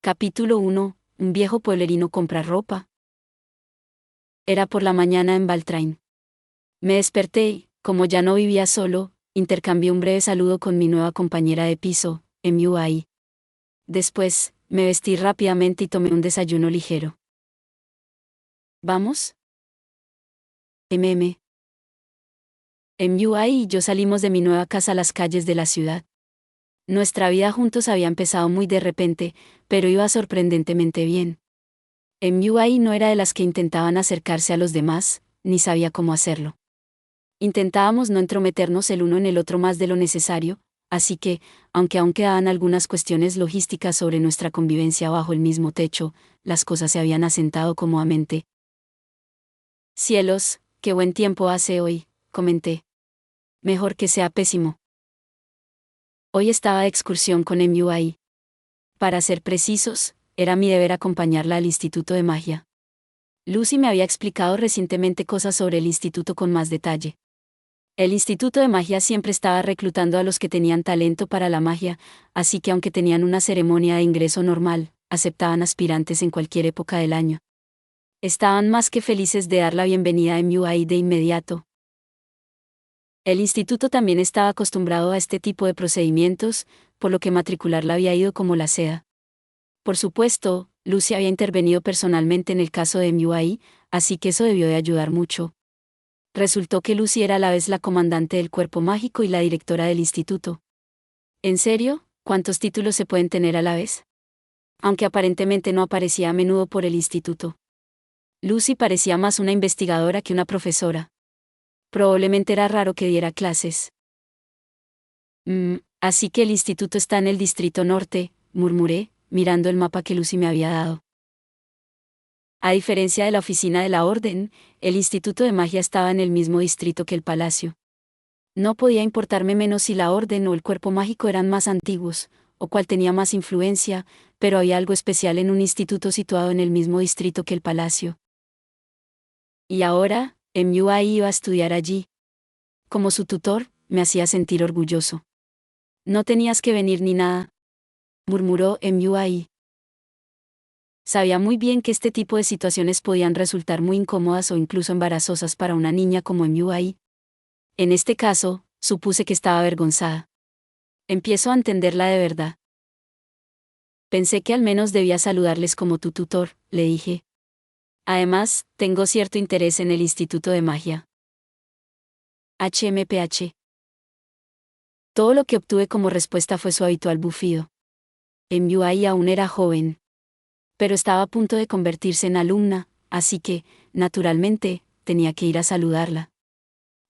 Capítulo 1. Un viejo pueblerino compra ropa. Era por la mañana en Baltrain. Me desperté y, como ya no vivía solo, intercambié un breve saludo con mi nueva compañera de piso, MUI. Después, me vestí rápidamente y tomé un desayuno ligero. ¿Vamos? MUI y yo salimos de mi nueva casa a las calles de la ciudad. Nuestra vida juntos había empezado muy de repente, pero iba sorprendentemente bien. MUI no era de las que intentaban acercarse a los demás, ni sabía cómo hacerlo. Intentábamos no entrometernos el uno en el otro más de lo necesario, así que, aunque aún quedaban algunas cuestiones logísticas sobre nuestra convivencia bajo el mismo techo, las cosas se habían asentado cómodamente. Cielos, qué buen tiempo hace hoy, comenté. Mejor que sea pésimo. Hoy estaba de excursión con MUI. Para ser precisos, era mi deber acompañarla al Instituto de Magia. Lucy me había explicado recientemente cosas sobre el instituto con más detalle. El Instituto de Magia siempre estaba reclutando a los que tenían talento para la magia, así que aunque tenían una ceremonia de ingreso normal, aceptaban aspirantes en cualquier época del año. Estaban más que felices de dar la bienvenida a MUI de inmediato. El instituto también estaba acostumbrado a este tipo de procedimientos, por lo que matricularla había ido como la seda. Por supuesto, Lucy había intervenido personalmente en el caso de MUI, así que eso debió de ayudar mucho. Resultó que Lucy era a la vez la comandante del cuerpo mágico y la directora del instituto. ¿En serio? ¿Cuántos títulos se pueden tener a la vez? Aunque aparentemente no aparecía a menudo por el instituto. Lucy parecía más una investigadora que una profesora. Probablemente era raro que diera clases. Así que el instituto está en el Distrito Norte, murmuré, mirando el mapa que Lucy me había dado. A diferencia de la oficina de la Orden, el Instituto de Magia estaba en el mismo distrito que el palacio. No podía importarme menos si la Orden o el cuerpo mágico eran más antiguos, o cuál tenía más influencia, pero había algo especial en un instituto situado en el mismo distrito que el palacio. Y ahora, MUI iba a estudiar allí. Como su tutor, me hacía sentir orgulloso. No tenías que venir ni nada, murmuró MUI. Sabía muy bien que este tipo de situaciones podían resultar muy incómodas o incluso embarazosas para una niña como MUI. En este caso, supuse que estaba avergonzada. Empiezo a entenderla de verdad. Pensé que al menos debía saludarles como tu tutor, le dije. Además, tengo cierto interés en el Instituto de Magia. HMPH. Todo lo que obtuve como respuesta fue su habitual bufido. MUI aún era joven, pero estaba a punto de convertirse en alumna, así que, naturalmente, tenía que ir a saludarla.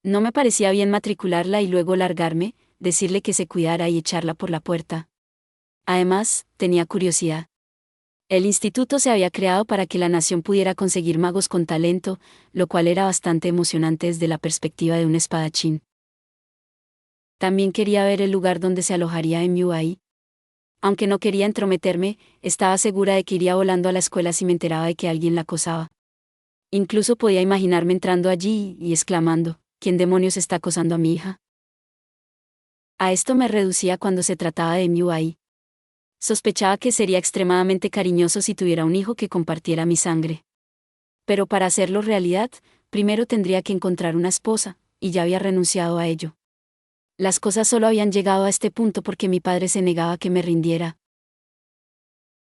No me parecía bien matricularla y luego largarme, decirle que se cuidara y echarla por la puerta. Además, tenía curiosidad. El instituto se había creado para que la nación pudiera conseguir magos con talento, lo cual era bastante emocionante desde la perspectiva de un espadachín. También quería ver el lugar donde se alojaría MUI. Aunque no quería entrometerme, estaba segura de que iría volando a la escuela si me enteraba de que alguien la acosaba. Incluso podía imaginarme entrando allí y exclamando, ¿quién demonios está acosando a mi hija? A esto me reducía cuando se trataba de MUI. Sospechaba que sería extremadamente cariñoso si tuviera un hijo que compartiera mi sangre. Pero para hacerlo realidad, primero tendría que encontrar una esposa, y ya había renunciado a ello. Las cosas solo habían llegado a este punto porque mi padre se negaba a que me rindiera.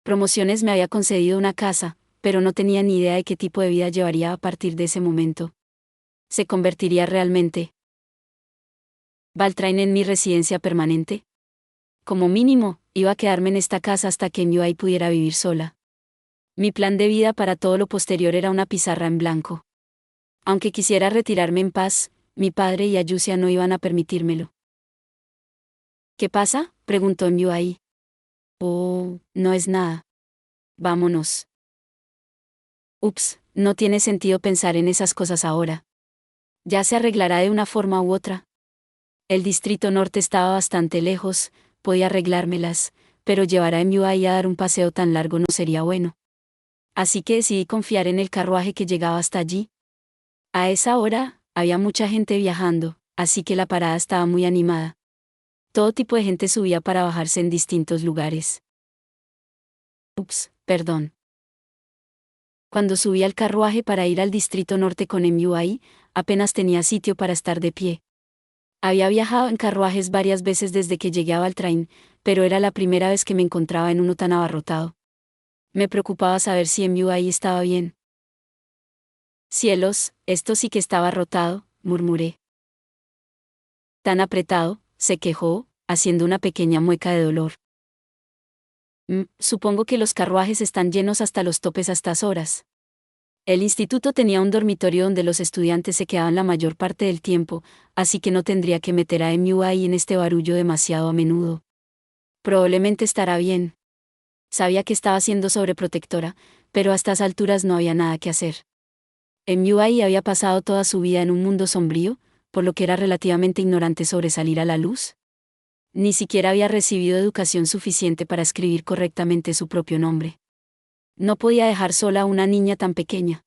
Promociones me había concedido una casa, pero no tenía ni idea de qué tipo de vida llevaría a partir de ese momento. ¿Se convertiría realmente Baltrain en mi residencia permanente? Como mínimo, iba a quedarme en esta casa hasta que MUI pudiera vivir sola. Mi plan de vida para todo lo posterior era una pizarra en blanco. Aunque quisiera retirarme en paz, mi padre y Ayusia no iban a permitírmelo. ¿Qué pasa?, preguntó MUI. Oh, no es nada. Vámonos. Ups, no tiene sentido pensar en esas cosas ahora. Ya se arreglará de una forma u otra. El distrito norte estaba bastante lejos, podía arreglármelas, pero llevar a MUI a dar un paseo tan largo no sería bueno. Así que decidí confiar en el carruaje que llegaba hasta allí. A esa hora, había mucha gente viajando, así que la parada estaba muy animada. Todo tipo de gente subía para bajarse en distintos lugares. Ups, perdón. Cuando subí al carruaje para ir al Distrito Norte con MUI, apenas tenía sitio para estar de pie. Había viajado en carruajes varias veces desde que llegué a Valtrain, pero era la primera vez que me encontraba en uno tan abarrotado. Me preocupaba saber si MUI estaba bien. Cielos, esto sí que estaba rotado, murmuré. Tan apretado, se quejó, haciendo una pequeña mueca de dolor. Supongo que los carruajes están llenos hasta los topes a estas horas. El instituto tenía un dormitorio donde los estudiantes se quedaban la mayor parte del tiempo, así que no tendría que meter a MUI en este barullo demasiado a menudo. Probablemente estará bien. Sabía que estaba siendo sobreprotectora, pero a estas alturas no había nada que hacer. MUI había pasado toda su vida en un mundo sombrío, por lo que era relativamente ignorante sobre salir a la luz. Ni siquiera había recibido educación suficiente para escribir correctamente su propio nombre. No podía dejar sola a una niña tan pequeña.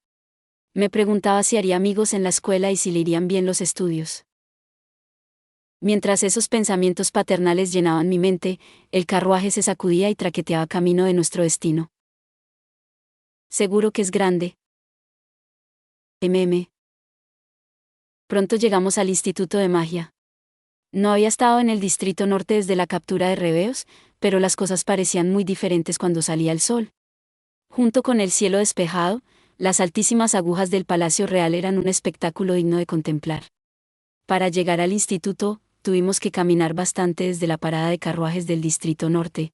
Me preguntaba si haría amigos en la escuela y si le irían bien los estudios. Mientras esos pensamientos paternales llenaban mi mente, el carruaje se sacudía y traqueteaba camino de nuestro destino. Seguro que es grande. Pronto llegamos al Instituto de Magia. No había estado en el Distrito Norte desde la captura de Rebeos, pero las cosas parecían muy diferentes cuando salía el sol. Junto con el cielo despejado, las altísimas agujas del Palacio Real eran un espectáculo digno de contemplar. Para llegar al instituto, tuvimos que caminar bastante desde la parada de carruajes del Distrito Norte.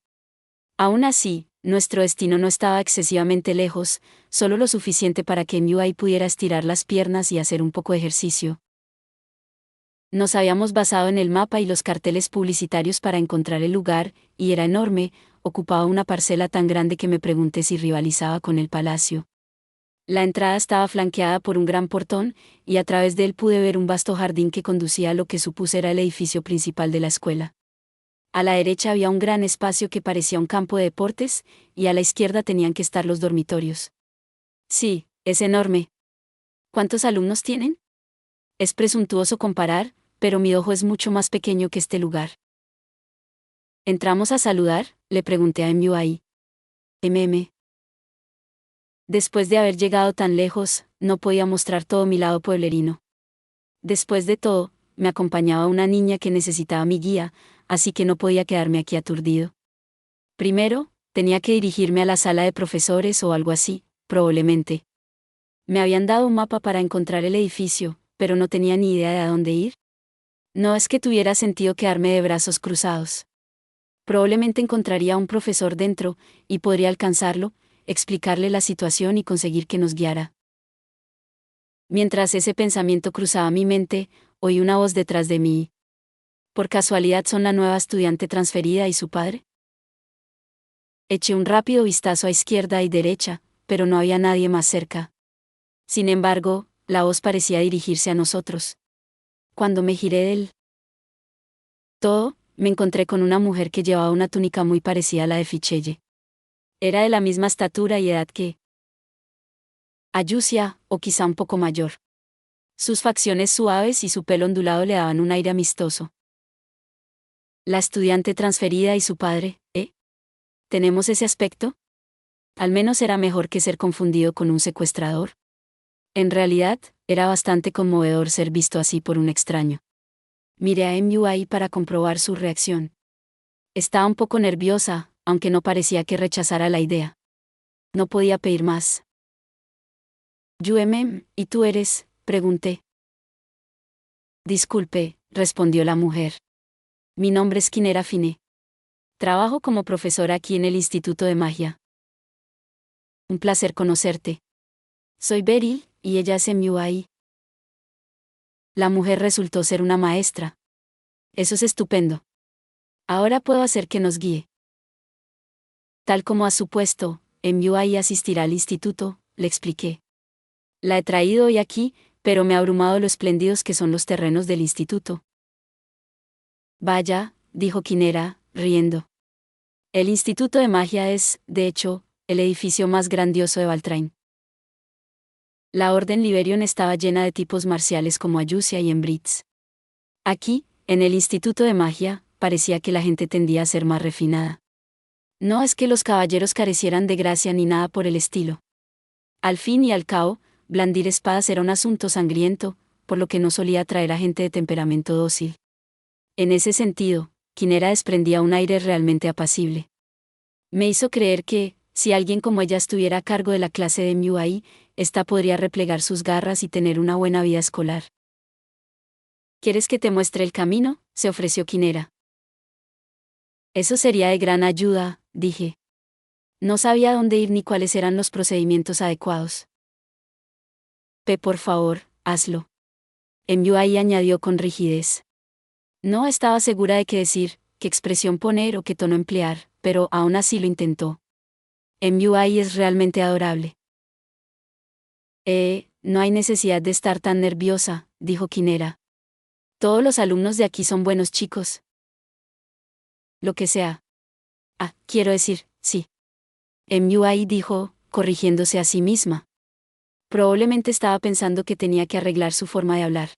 Aún así, nuestro destino no estaba excesivamente lejos, solo lo suficiente para que MUI pudiera estirar las piernas y hacer un poco de ejercicio. Nos habíamos basado en el mapa y los carteles publicitarios para encontrar el lugar, y era enorme, ocupaba una parcela tan grande que me pregunté si rivalizaba con el palacio. La entrada estaba flanqueada por un gran portón, y a través de él pude ver un vasto jardín que conducía a lo que supuse era el edificio principal de la escuela. A la derecha había un gran espacio que parecía un campo de deportes, y a la izquierda tenían que estar los dormitorios. Sí, es enorme. ¿Cuántos alumnos tienen? Es presuntuoso comparar, pero mi ojo es mucho más pequeño que este lugar. ¿Entramos a saludar?, le pregunté a MUI. Después de haber llegado tan lejos, no podía mostrar todo mi lado pueblerino. Después de todo, me acompañaba una niña que necesitaba mi guía, así que no podía quedarme aquí aturdido. Primero, tenía que dirigirme a la sala de profesores o algo así, probablemente. Me habían dado un mapa para encontrar el edificio, pero no tenía ni idea de a dónde ir. No es que tuviera sentido quedarme de brazos cruzados. Probablemente encontraría a un profesor dentro, y podría alcanzarlo, explicarle la situación y conseguir que nos guiara. Mientras ese pensamiento cruzaba mi mente, oí una voz detrás de mí. ¿Por casualidad son la nueva estudiante transferida y su padre? Eché un rápido vistazo a izquierda y derecha, pero no había nadie más cerca. Sin embargo, la voz parecía dirigirse a nosotros. Cuando me giré del todo, me encontré con una mujer que llevaba una túnica muy parecida a la de Ficelle. Era de la misma estatura y edad que Ayusia, o quizá un poco mayor. Sus facciones suaves y su pelo ondulado le daban un aire amistoso. La estudiante transferida y su padre, ¿eh? ¿Tenemos ese aspecto? Al menos era mejor que ser confundido con un secuestrador. En realidad, era bastante conmovedor ser visto así por un extraño. Miré a MUI para comprobar su reacción. Estaba un poco nerviosa, aunque no parecía que rechazara la idea. No podía pedir más. ¿Y tú eres?, pregunté. Disculpe, respondió la mujer. Mi nombre es Quinera Fine. Trabajo como profesora aquí en el Instituto de Magia. Un placer conocerte. Soy Beryl, y ella es MUI. La mujer resultó ser una maestra. Eso es estupendo. Ahora puedo hacer que nos guíe. Tal como has supuesto, MUI asistirá al instituto, le expliqué. La he traído hoy aquí, pero me ha abrumado lo espléndidos que son los terrenos del instituto. Vaya, dijo Quinera, riendo. El Instituto de Magia es, de hecho, el edificio más grandioso de Valtrain. La Orden Liberion estaba llena de tipos marciales como Ayusia y Embritz. Aquí, en el Instituto de Magia, parecía que la gente tendía a ser más refinada. No es que los caballeros carecieran de gracia ni nada por el estilo. Al fin y al cabo, blandir espadas era un asunto sangriento, por lo que no solía atraer a gente de temperamento dócil. En ese sentido, Quinera desprendía un aire realmente apacible. Me hizo creer que, si alguien como ella estuviera a cargo de la clase de MUI, ésta podría replegar sus garras y tener una buena vida escolar. ¿Quieres que te muestre el camino?, se ofreció Quinera. Eso sería de gran ayuda, dije. No sabía dónde ir ni cuáles eran los procedimientos adecuados. Por favor, hazlo. MUI añadió con rigidez. No estaba segura de qué decir, qué expresión poner o qué tono emplear, pero aún así lo intentó. MUI es realmente adorable. No hay necesidad de estar tan nerviosa, dijo Quinera. Todos los alumnos de aquí son buenos chicos. Lo que sea. Quiero decir, sí. MUI dijo, corrigiéndose a sí misma. Probablemente estaba pensando que tenía que arreglar su forma de hablar.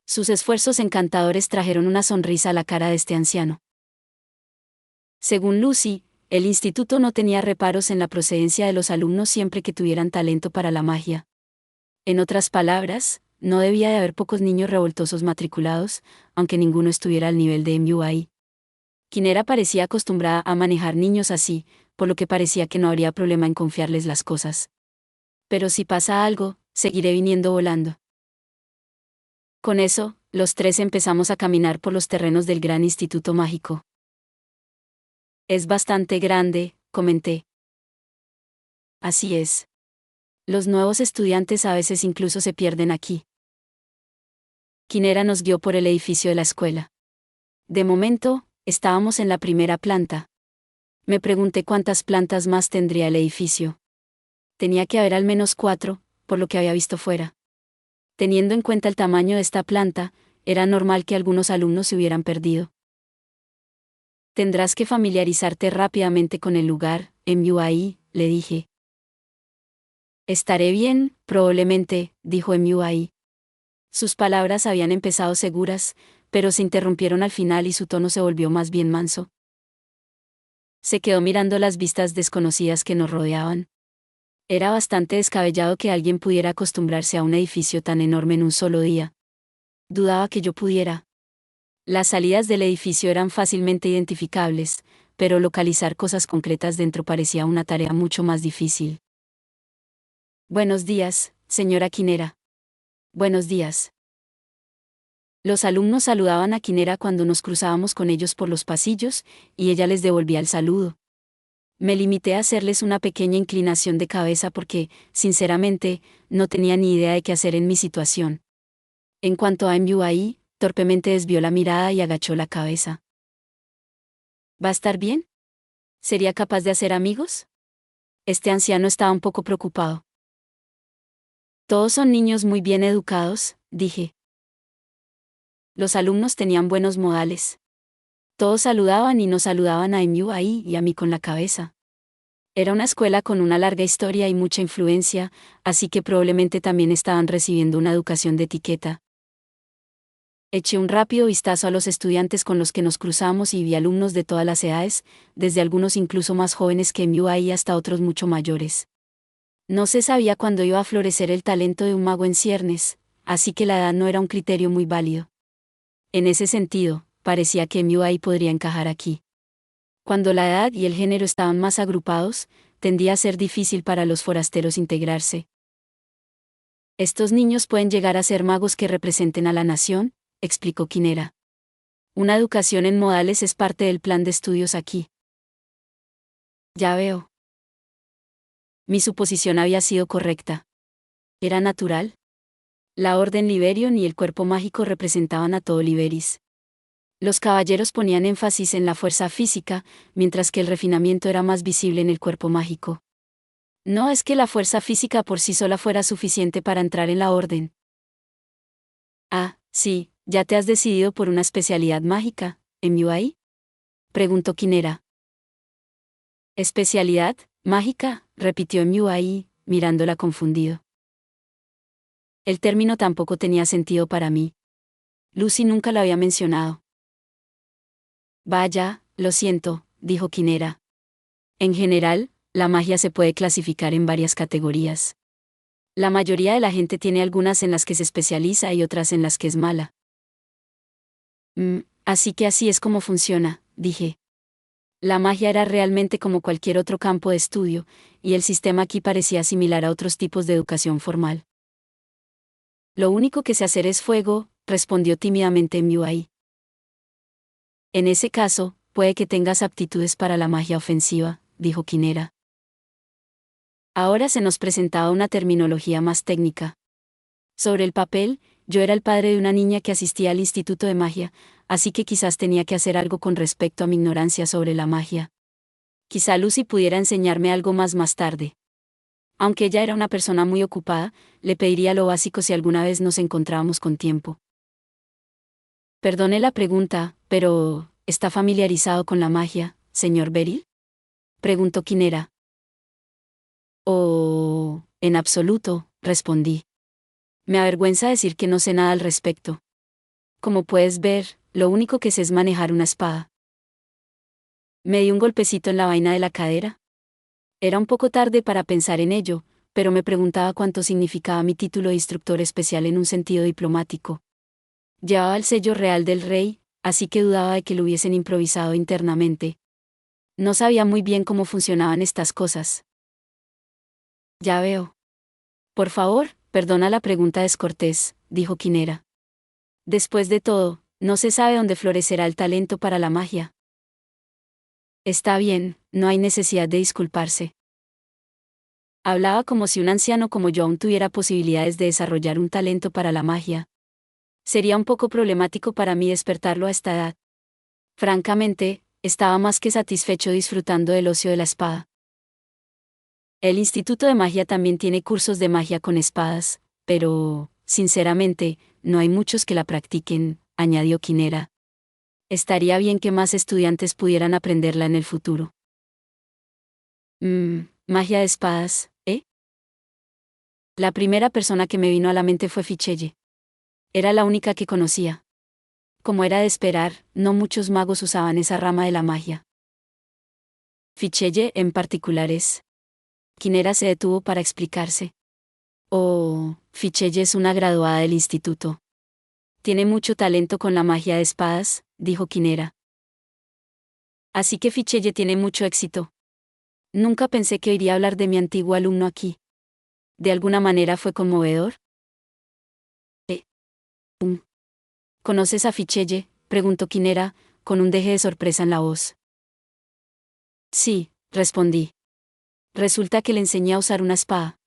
Sus esfuerzos encantadores trajeron una sonrisa a la cara de este anciano. Según Lucy, el instituto no tenía reparos en la procedencia de los alumnos siempre que tuvieran talento para la magia. En otras palabras, no debía de haber pocos niños revoltosos matriculados, aunque ninguno estuviera al nivel de MUI. Quinera parecía acostumbrada a manejar niños así, por lo que parecía que no habría problema en confiarles las cosas. Pero si pasa algo, seguiré viniendo volando. Con eso, los tres empezamos a caminar por los terrenos del gran instituto mágico. Es bastante grande, comenté. Así es. Los nuevos estudiantes a veces incluso se pierden aquí. Quinera nos guió por el edificio de la escuela. De momento, estábamos en la primera planta. Me pregunté cuántas plantas más tendría el edificio. Tenía que haber al menos 4, por lo que había visto fuera. Teniendo en cuenta el tamaño de esta planta, era normal que algunos alumnos se hubieran perdido. Tendrás que familiarizarte rápidamente con el lugar, MUI, le dije. Estaré bien, probablemente, dijo MUI. Sus palabras habían empezado seguras, pero se interrumpieron al final y su tono se volvió más bien manso. Se quedó mirando las vistas desconocidas que nos rodeaban. Era bastante descabellado que alguien pudiera acostumbrarse a un edificio tan enorme en un solo día. Dudaba que yo pudiera. Las salidas del edificio eran fácilmente identificables, pero localizar cosas concretas dentro parecía una tarea mucho más difícil. Buenos días, señora Quinera. Buenos días. Los alumnos saludaban a Quinera cuando nos cruzábamos con ellos por los pasillos, y ella les devolvía el saludo. Me limité a hacerles una pequeña inclinación de cabeza porque, sinceramente, no tenía ni idea de qué hacer en mi situación. En cuanto a MUI, torpemente desvió la mirada y agachó la cabeza. ¿Va a estar bien? ¿Sería capaz de hacer amigos? Este anciano estaba un poco preocupado. Todos son niños muy bien educados, dije. Los alumnos tenían buenos modales. Todos saludaban y nos saludaban a MUI y a mí con la cabeza. Era una escuela con una larga historia y mucha influencia, así que probablemente también estaban recibiendo una educación de etiqueta. Eché un rápido vistazo a los estudiantes con los que nos cruzamos y vi alumnos de todas las edades, desde algunos incluso más jóvenes que MUI hasta otros mucho mayores. No se sabía cuándo iba a florecer el talento de un mago en ciernes, así que la edad no era un criterio muy válido. En ese sentido, parecía que MUI podría encajar aquí. Cuando la edad y el género estaban más agrupados, tendía a ser difícil para los forasteros integrarse. Estos niños pueden llegar a ser magos que representen a la nación, explicó Quinera. Una educación en modales es parte del plan de estudios aquí. Ya veo. Mi suposición había sido correcta. ¿Era natural? La Orden Liberion y el cuerpo mágico representaban a todo Liberis. Los caballeros ponían énfasis en la fuerza física, mientras que el refinamiento era más visible en el cuerpo mágico. No es que la fuerza física por sí sola fuera suficiente para entrar en la orden. Sí, ¿ya te has decidido por una especialidad mágica, MUI? Preguntó Quinera. ¿Especialidad mágica?, repitió MUI, mirándola confundido. El término tampoco tenía sentido para mí. Lucy nunca lo había mencionado. Vaya, lo siento, dijo Quinera. En general, la magia se puede clasificar en varias categorías. La mayoría de la gente tiene algunas en las que se especializa y otras en las que es mala. Así que así es como funciona, dije. La magia era realmente como cualquier otro campo de estudio, y el sistema aquí parecía similar a otros tipos de educación formal. Lo único que sé hacer es fuego, respondió tímidamente MUI. En ese caso, puede que tengas aptitudes para la magia ofensiva, dijo Quinera. Ahora se nos presentaba una terminología más técnica. Sobre el papel, yo era el padre de una niña que asistía al Instituto de Magia, así que quizás tenía que hacer algo con respecto a mi ignorancia sobre la magia. Quizá Lucy pudiera enseñarme algo más tarde. Aunque ella era una persona muy ocupada, le pediría lo básico si alguna vez nos encontrábamos con tiempo. Perdone la pregunta, pero ¿está familiarizado con la magia, señor Beryl? Preguntó Quinera. Oh, en absoluto, respondí. Me avergüenza decir que no sé nada al respecto. Como puedes ver, lo único que sé es manejar una espada. Me di un golpecito en la vaina de la cadera. Era un poco tarde para pensar en ello, pero me preguntaba cuánto significaba mi título de instructor especial en un sentido diplomático. Llevaba el sello real del rey, así que dudaba de que lo hubiesen improvisado internamente. No sabía muy bien cómo funcionaban estas cosas. Ya veo. Por favor, perdona la pregunta descortés, dijo Quinera. Después de todo, no se sabe dónde florecerá el talento para la magia. Está bien, no hay necesidad de disculparse. Hablaba como si un anciano como yo aún tuviera posibilidades de desarrollar un talento para la magia. Sería un poco problemático para mí despertarlo a esta edad. Francamente, estaba más que satisfecho disfrutando del ocio de la espada. El Instituto de Magia también tiene cursos de magia con espadas, pero, sinceramente, no hay muchos que la practiquen, añadió Quinera. Estaría bien que más estudiantes pudieran aprenderla en el futuro. Magia de espadas, ¿eh? La primera persona que me vino a la mente fue Ficelle. Era la única que conocía. Como era de esperar, no muchos magos usaban esa rama de la magia. Ficelle en particular es. Quinera se detuvo para explicarse. Oh, Ficelle es una graduada del instituto. Tiene mucho talento con la magia de espadas, dijo Quinera. Así que Ficelle tiene mucho éxito. Nunca pensé que oiría hablar de mi antiguo alumno aquí. ¿De alguna manera fue conmovedor? ¿Conoces a Ficelle?, preguntó Quinera, con un deje de sorpresa en la voz. Sí, respondí. Resulta que le enseñé a usar una espada.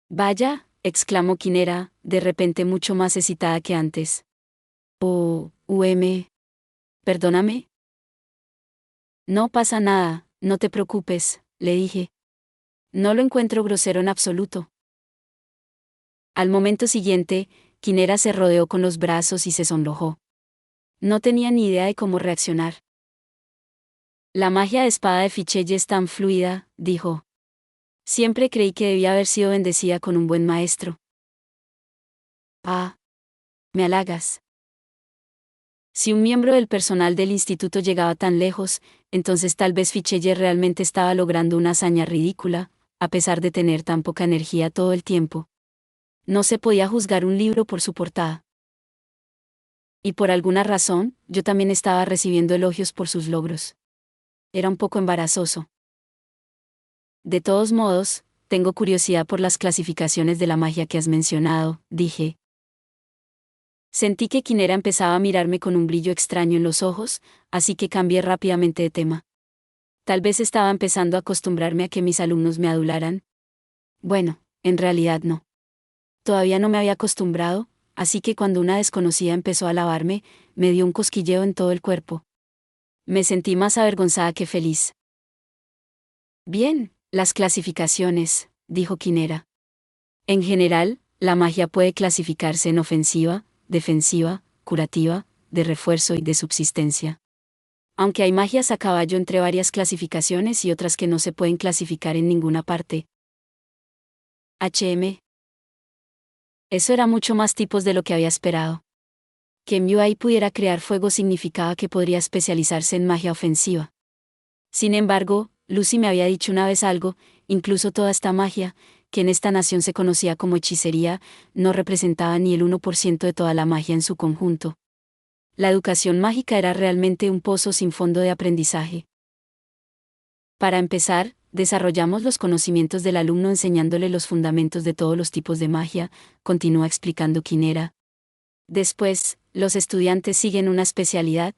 Vaya, exclamó Quinera, de repente mucho más excitada que antes. Oh, perdóname. No pasa nada, no te preocupes, le dije. No lo encuentro grosero en absoluto. Al momento siguiente, Quinera se rodeó con los brazos y se sonrojó. No tenía ni idea de cómo reaccionar. La magia de espada de Ficelle es tan fluida, dijo. Siempre creí que debía haber sido bendecida con un buen maestro. Ah, me halagas. Si un miembro del personal del instituto llegaba tan lejos, entonces tal vez Ficelle realmente estaba logrando una hazaña ridícula, a pesar de tener tan poca energía todo el tiempo. No se podía juzgar un libro por su portada. Y por alguna razón, yo también estaba recibiendo elogios por sus logros. Era un poco embarazoso. De todos modos, tengo curiosidad por las clasificaciones de la magia que has mencionado, dije. Sentí que Quinera empezaba a mirarme con un brillo extraño en los ojos, así que cambié rápidamente de tema. Tal vez estaba empezando a acostumbrarme a que mis alumnos me adularan. Bueno, en realidad no. Todavía no me había acostumbrado, así que cuando una desconocida empezó a alabarme, me dio un cosquilleo en todo el cuerpo. Me sentí más avergonzada que feliz. Bien, las clasificaciones, dijo Quinera. En general, la magia puede clasificarse en ofensiva, defensiva, curativa, de refuerzo y de subsistencia. Aunque hay magias a caballo entre varias clasificaciones y otras que no se pueden clasificar en ninguna parte. Eso era mucho más tipos de lo que había esperado. Que MUI pudiera crear fuego significaba que podría especializarse en magia ofensiva. Sin embargo, Lucy me había dicho una vez algo, incluso toda esta magia, que en esta nación se conocía como hechicería, no representaba ni el 1% de toda la magia en su conjunto. La educación mágica era realmente un pozo sin fondo de aprendizaje. Para empezar, desarrollamos los conocimientos del alumno enseñándole los fundamentos de todos los tipos de magia, continúa explicando Quinera. Después, los estudiantes siguen una especialidad.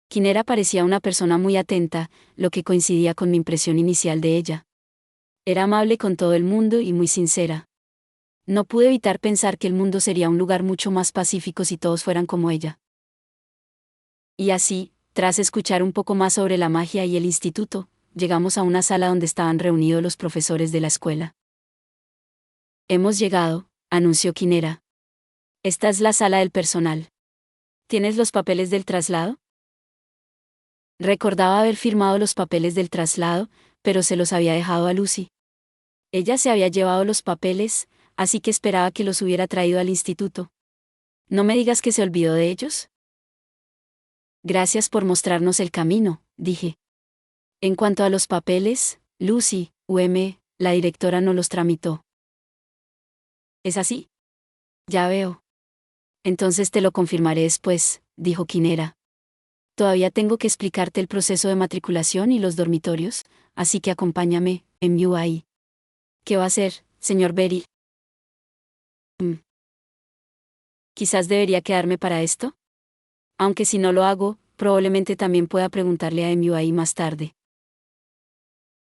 Quinera parecía una persona muy atenta, lo que coincidía con mi impresión inicial de ella. Era amable con todo el mundo y muy sincera. No pude evitar pensar que el mundo sería un lugar mucho más pacífico si todos fueran como ella. Y así, tras escuchar un poco más sobre la magia y el instituto, llegamos a una sala donde estaban reunidos los profesores de la escuela. Hemos llegado, anunció Quinera. Esta es la sala del personal. ¿Tienes los papeles del traslado? Recordaba haber firmado los papeles del traslado, pero se los había dejado a Lucy. Ella se había llevado los papeles, así que esperaba que los hubiera traído al instituto. No me digas que se olvidó de ellos. Gracias por mostrarnos el camino, dije. En cuanto a los papeles, Lucy, la directora no los tramitó. ¿Es así? Ya veo. Entonces te lo confirmaré después, dijo Quinera. Todavía tengo que explicarte el proceso de matriculación y los dormitorios, así que acompáñame, MUI. ¿Qué va a hacer, señor Beryl? Quizás debería quedarme para esto. Aunque si no lo hago, probablemente también pueda preguntarle a MUI más tarde.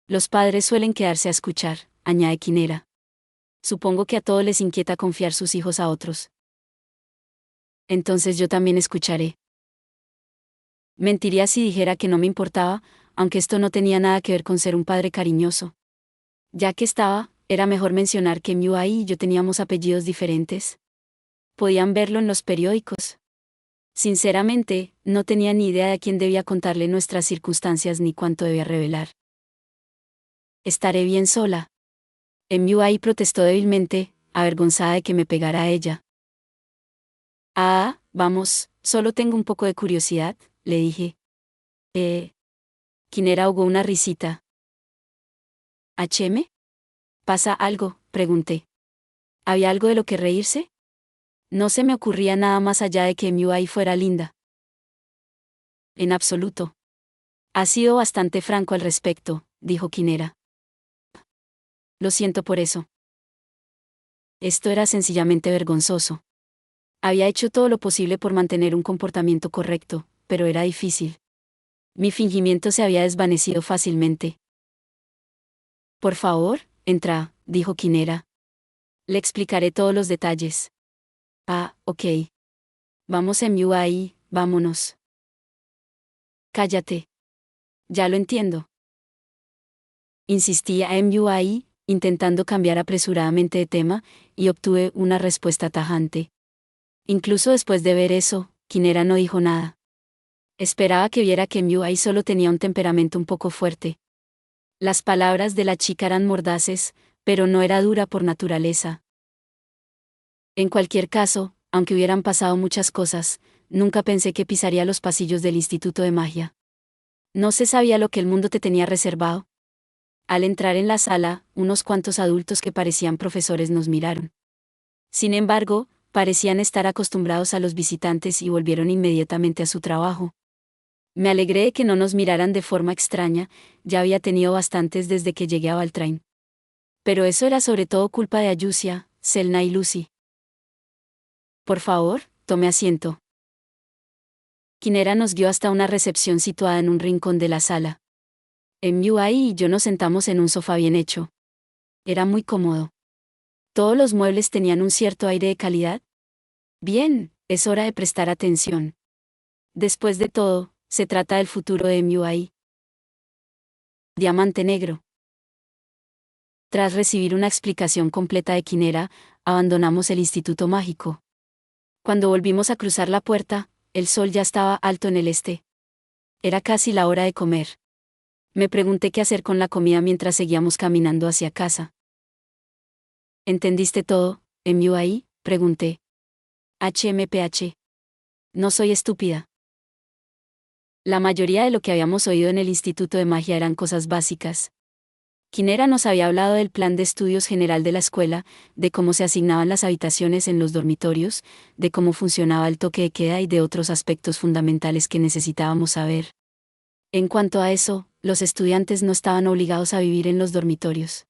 Los padres suelen quedarse a escuchar, añade Quinera. Supongo que a todos les inquieta confiar sus hijos a otros. Entonces yo también escucharé. Mentiría si dijera que no me importaba, aunque esto no tenía nada que ver con ser un padre cariñoso. Ya que estaba, era mejor mencionar que MUI y yo teníamos apellidos diferentes. Podían verlo en los periódicos. Sinceramente, no tenía ni idea de a quién debía contarle nuestras circunstancias ni cuánto debía revelar. Estaré bien sola. MUI protestó débilmente, avergonzada de que me pegara a ella. Ah, vamos, solo tengo un poco de curiosidad, le dije. Quinera ahogó una risita. ¿HM? ¿Pasa algo?, pregunté. ¿Había algo de lo que reírse? No se me ocurría nada más allá de que MUI fuera linda. En absoluto. Ha sido bastante franco al respecto, dijo Quinera. Lo siento por eso. Esto era sencillamente vergonzoso. Había hecho todo lo posible por mantener un comportamiento correcto, pero era difícil. Mi fingimiento se había desvanecido fácilmente. Por favor, entra, dijo Quinera. Le explicaré todos los detalles. Ah, ok. Vamos MUI, vámonos. Cállate. Ya lo entiendo. Insistí a MUI, intentando cambiar apresuradamente de tema, y obtuve una respuesta tajante. Incluso después de ver eso, Quinera no dijo nada. Esperaba que viera que MUI solo tenía un temperamento un poco fuerte. Las palabras de la chica eran mordaces, pero no era dura por naturaleza. En cualquier caso, aunque hubieran pasado muchas cosas, nunca pensé que pisaría los pasillos del Instituto de Magia. No se sabía lo que el mundo te tenía reservado. Al entrar en la sala, unos cuantos adultos que parecían profesores nos miraron. Sin embargo, parecían estar acostumbrados a los visitantes y volvieron inmediatamente a su trabajo. Me alegré de que no nos miraran de forma extraña, ya había tenido bastantes desde que llegué a Valtrain. Pero eso era sobre todo culpa de Ayusia, Selna y Lucy. Por favor, tome asiento. Quinera nos guió hasta una recepción situada en un rincón de la sala. MUI y yo nos sentamos en un sofá bien hecho. Era muy cómodo. Todos los muebles tenían un cierto aire de calidad. Bien, es hora de prestar atención. Después de todo, se trata del futuro de MUI. Diamante negro. Tras recibir una explicación completa de Quinera, abandonamos el Instituto Mágico. Cuando volvimos a cruzar la puerta, el sol ya estaba alto en el este. Era casi la hora de comer. Me pregunté qué hacer con la comida mientras seguíamos caminando hacia casa. ¿Entendiste todo, MUI?, pregunté. HMPH. No soy estúpida. La mayoría de lo que habíamos oído en el Instituto de Magia eran cosas básicas. Quinera nos había hablado del plan de estudios general de la escuela, de cómo se asignaban las habitaciones en los dormitorios, de cómo funcionaba el toque de queda y de otros aspectos fundamentales que necesitábamos saber. En cuanto a eso, los estudiantes no estaban obligados a vivir en los dormitorios.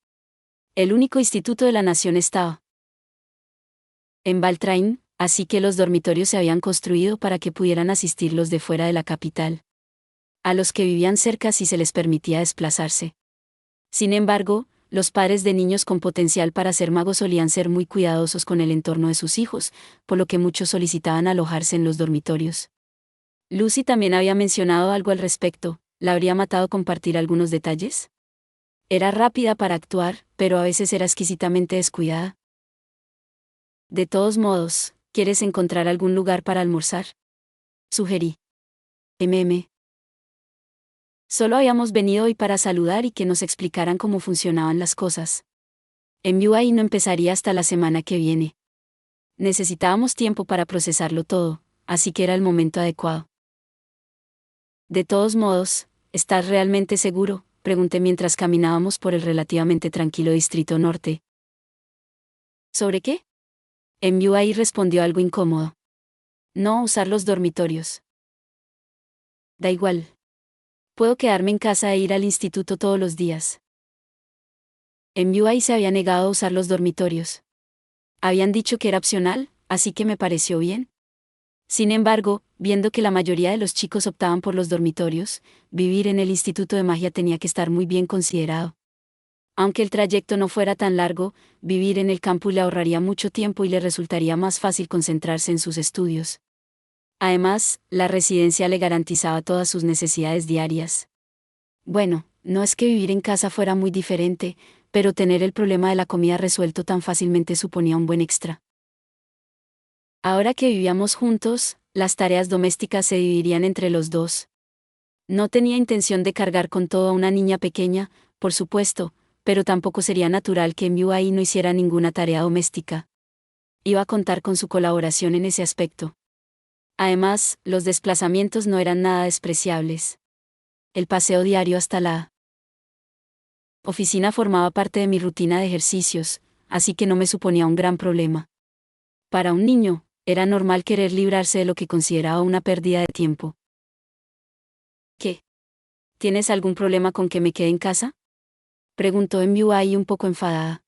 El único instituto de la nación estaba en Baltrain, así que los dormitorios se habían construido para que pudieran asistir los de fuera de la capital. A los que vivían cerca sí se les permitía desplazarse. Sin embargo, los padres de niños con potencial para ser magos solían ser muy cuidadosos con el entorno de sus hijos, por lo que muchos solicitaban alojarse en los dormitorios. Lucy también había mencionado algo al respecto. ¿La habría matado compartir algunos detalles? Era rápida para actuar, pero a veces era exquisitamente descuidada. De todos modos, ¿quieres encontrar algún lugar para almorzar? Sugerí. Solo habíamos venido hoy para saludar y que nos explicaran cómo funcionaban las cosas. MUI no empezaría hasta la semana que viene. Necesitábamos tiempo para procesarlo todo, así que era el momento adecuado. De todos modos, ¿estás realmente seguro?, pregunté mientras caminábamos por el relativamente tranquilo Distrito Norte. ¿Sobre qué? MUI respondió algo incómodo. No usar los dormitorios. Da igual. Puedo quedarme en casa e ir al instituto todos los días. MUI se había negado a usar los dormitorios. Habían dicho que era opcional, así que me pareció bien. Sin embargo, viendo que la mayoría de los chicos optaban por los dormitorios, vivir en el Instituto de Magia tenía que estar muy bien considerado. Aunque el trayecto no fuera tan largo, vivir en el campus le ahorraría mucho tiempo y le resultaría más fácil concentrarse en sus estudios. Además, la residencia le garantizaba todas sus necesidades diarias. Bueno, no es que vivir en casa fuera muy diferente, pero tener el problema de la comida resuelto tan fácilmente suponía un buen extra. Ahora que vivíamos juntos, las tareas domésticas se dividirían entre los dos. No tenía intención de cargar con todo a una niña pequeña, por supuesto, pero tampoco sería natural que MUI no hiciera ninguna tarea doméstica. Iba a contar con su colaboración en ese aspecto. Además, los desplazamientos no eran nada despreciables. El paseo diario hasta la oficina formaba parte de mi rutina de ejercicios, así que no me suponía un gran problema. Para un niño, era normal querer librarse de lo que consideraba una pérdida de tiempo. ¿Qué? ¿Tienes algún problema con que me quede en casa?, preguntó MUI un poco enfadada.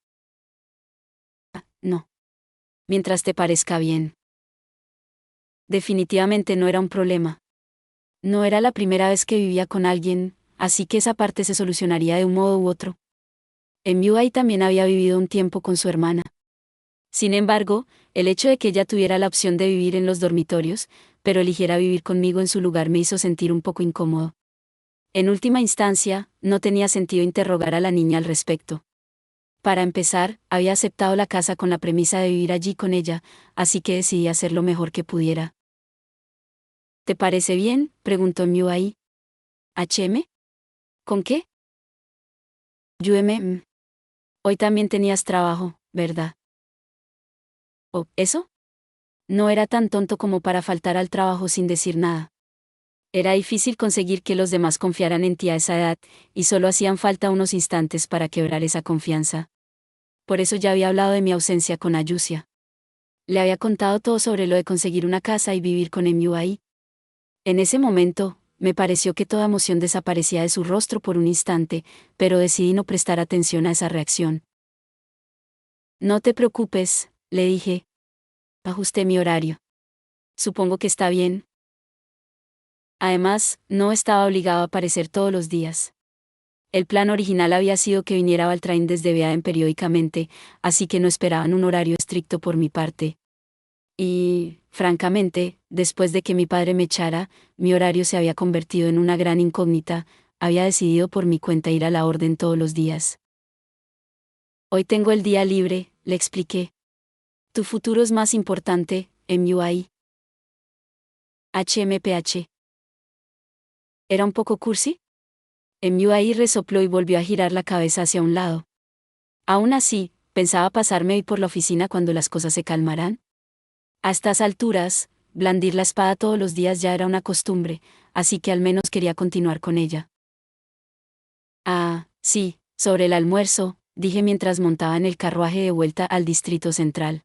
No. Mientras te parezca bien. Definitivamente no era un problema. No era la primera vez que vivía con alguien, así que esa parte se solucionaría de un modo u otro. MUI también había vivido un tiempo con su hermana. Sin embargo, el hecho de que ella tuviera la opción de vivir en los dormitorios, pero eligiera vivir conmigo en su lugar me hizo sentir un poco incómodo. En última instancia, no tenía sentido interrogar a la niña al respecto. Para empezar, había aceptado la casa con la premisa de vivir allí con ella, así que decidí hacer lo mejor que pudiera. ¿Te parece bien?, preguntó MUI. ¿HM? ¿Con qué? UM. Hoy también tenías trabajo, ¿verdad? ¿Oh, eso? No era tan tonto como para faltar al trabajo sin decir nada. Era difícil conseguir que los demás confiaran en ti a esa edad, y solo hacían falta unos instantes para quebrar esa confianza. Por eso ya había hablado de mi ausencia con Ayusia. Le había contado todo sobre lo de conseguir una casa y vivir con MUI. En ese momento, me pareció que toda emoción desaparecía de su rostro por un instante, pero decidí no prestar atención a esa reacción. No te preocupes, le dije. Ajusté mi horario. Supongo que está bien. Además, no estaba obligado a aparecer todos los días. El plan original había sido que viniera a Baltrain desde Beaden periódicamente, así que no esperaban un horario estricto por mi parte. Y, francamente, después de que mi padre me echara, mi horario se había convertido en una gran incógnita. Había decidido por mi cuenta ir a la orden todos los días. Hoy tengo el día libre, le expliqué. Tu futuro es más importante, MUI. HMPH. ¿Era un poco cursi? MUI resopló y volvió a girar la cabeza hacia un lado. Aún así, pensaba pasarme hoy por la oficina cuando las cosas se calmaran. A estas alturas, blandir la espada todos los días ya era una costumbre, así que al menos quería continuar con ella. Ah, sí, sobre el almuerzo, dije mientras montaba en el carruaje de vuelta al Distrito Central.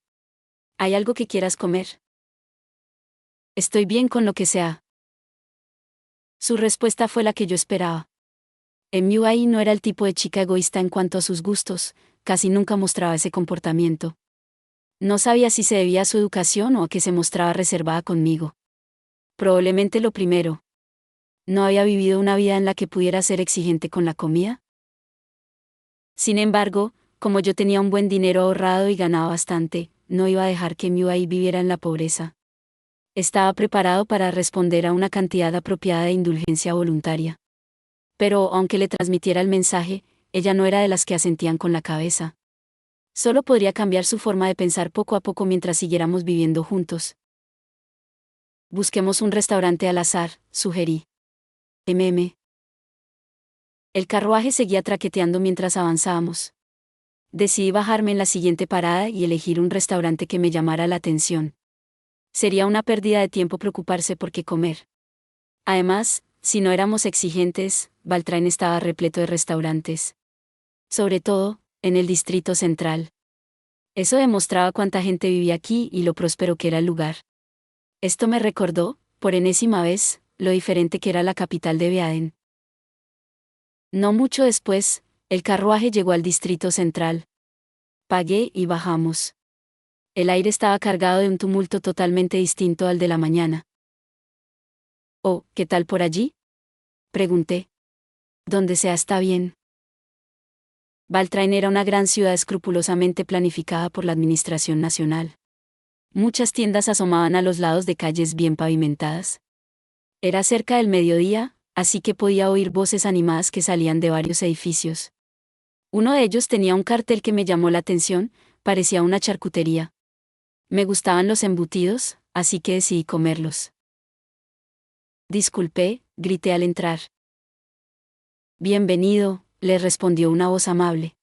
¿Hay algo que quieras comer? Estoy bien con lo que sea. Su respuesta fue la que yo esperaba. MUI no era el tipo de chica egoísta en cuanto a sus gustos, casi nunca mostraba ese comportamiento. No sabía si se debía a su educación o a que se mostraba reservada conmigo. Probablemente lo primero. ¿No había vivido una vida en la que pudiera ser exigente con la comida? Sin embargo, como yo tenía un buen dinero ahorrado y ganaba bastante, no iba a dejar que MUI viviera en la pobreza. Estaba preparado para responder a una cantidad apropiada de indulgencia voluntaria. Pero, aunque le transmitiera el mensaje, ella no era de las que asentían con la cabeza. Solo podría cambiar su forma de pensar poco a poco mientras siguiéramos viviendo juntos. Busquemos un restaurante al azar, sugerí. El carruaje seguía traqueteando mientras avanzábamos. Decidí bajarme en la siguiente parada y elegir un restaurante que me llamara la atención. Sería una pérdida de tiempo preocuparse por qué comer. Además, si no éramos exigentes, Beltrán estaba repleto de restaurantes. Sobre todo, en el Distrito Central. Eso demostraba cuánta gente vivía aquí y lo próspero que era el lugar. Esto me recordó, por enésima vez, lo diferente que era la capital de Baden. No mucho después, el carruaje llegó al Distrito Central. Pagué y bajamos. El aire estaba cargado de un tumulto totalmente distinto al de la mañana. «Oh, ¿qué tal por allí?», pregunté. «Donde sea está bien». Beltrán era una gran ciudad escrupulosamente planificada por la Administración Nacional. Muchas tiendas asomaban a los lados de calles bien pavimentadas. Era cerca del mediodía, así que podía oír voces animadas que salían de varios edificios. Uno de ellos tenía un cartel que me llamó la atención, parecía una charcutería. Me gustaban los embutidos, así que decidí comerlos. «Disculpe», grité al entrar. «Bienvenido», le respondió una voz amable.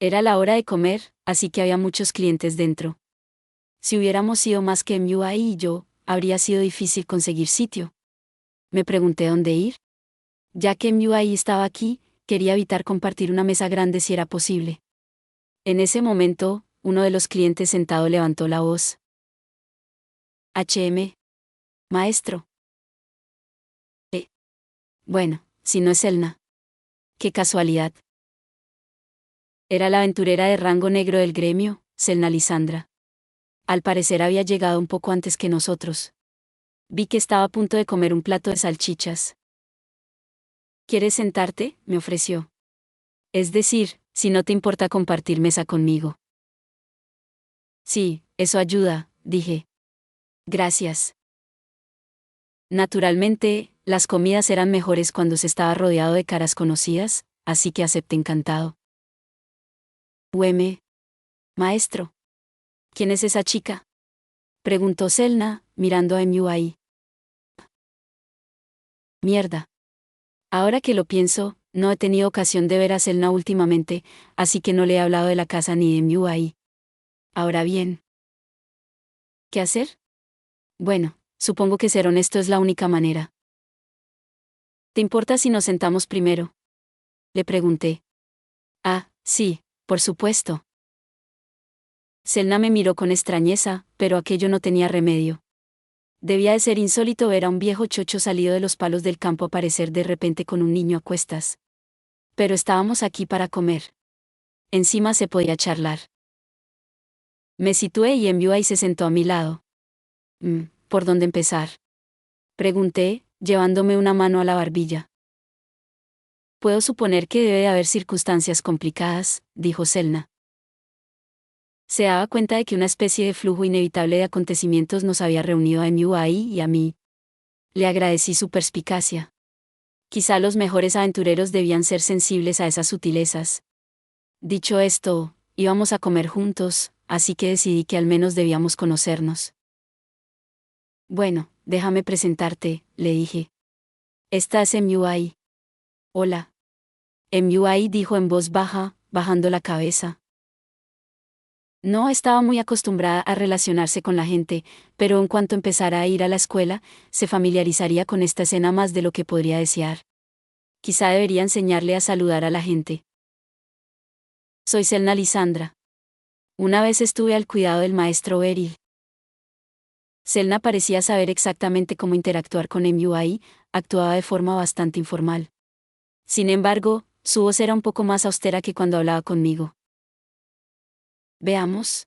Era la hora de comer, así que había muchos clientes dentro. Si hubiéramos sido más que MUI y yo, habría sido difícil conseguir sitio. Me pregunté dónde ir. Ya que MUI estaba aquí, quería evitar compartir una mesa grande si era posible. En ese momento, uno de los clientes sentado levantó la voz. «HM. Maestro». Bueno, si no es Elna. Qué casualidad. Era la aventurera de rango negro del gremio, Selna Lisandra. Al parecer había llegado un poco antes que nosotros. Vi que estaba a punto de comer un plato de salchichas. «¿Quieres sentarte?», me ofreció. «Es decir, si no te importa compartir mesa conmigo». «Sí, eso ayuda», dije. «Gracias». Naturalmente, las comidas eran mejores cuando se estaba rodeado de caras conocidas, así que acepté encantado. «Maestro. ¿Quién es esa chica?», preguntó Selna, mirando a MUI. «Mierda. Ahora que lo pienso, no he tenido ocasión de ver a Selna últimamente, así que no le he hablado de la casa ni de MUI. Ahora bien, ¿qué hacer? Bueno, supongo que ser honesto es la única manera». «¿Te importa si nos sentamos primero?», le pregunté. «Ah, sí, por supuesto». Selna me miró con extrañeza, pero aquello no tenía remedio. Debía de ser insólito ver a un viejo chocho salido de los palos del campo aparecer de repente con un niño a cuestas. Pero estábamos aquí para comer. Encima se podía charlar. Me situé y MUI se sentó a mi lado. ¿Por dónde empezar?, pregunté, llevándome una mano a la barbilla. «Puedo suponer que debe de haber circunstancias complicadas», dijo Selna. Se daba cuenta de que una especie de flujo inevitable de acontecimientos nos había reunido a MUI y a mí. Le agradecí su perspicacia. Quizá los mejores aventureros debían ser sensibles a esas sutilezas. Dicho esto, íbamos a comer juntos, así que decidí que al menos debíamos conocernos. «Bueno, déjame presentarte», le dije. «Esta es MUI». «Hola». MUI dijo en voz baja, bajando la cabeza. No estaba muy acostumbrada a relacionarse con la gente, pero en cuanto empezara a ir a la escuela, se familiarizaría con esta escena más de lo que podría desear. Quizá debería enseñarle a saludar a la gente. Soy Selna Lisandra. Una vez estuve al cuidado del maestro Beryl. Selna parecía saber exactamente cómo interactuar con MUI, actuaba de forma bastante informal. Sin embargo, su voz era un poco más austera que cuando hablaba conmigo. Veamos.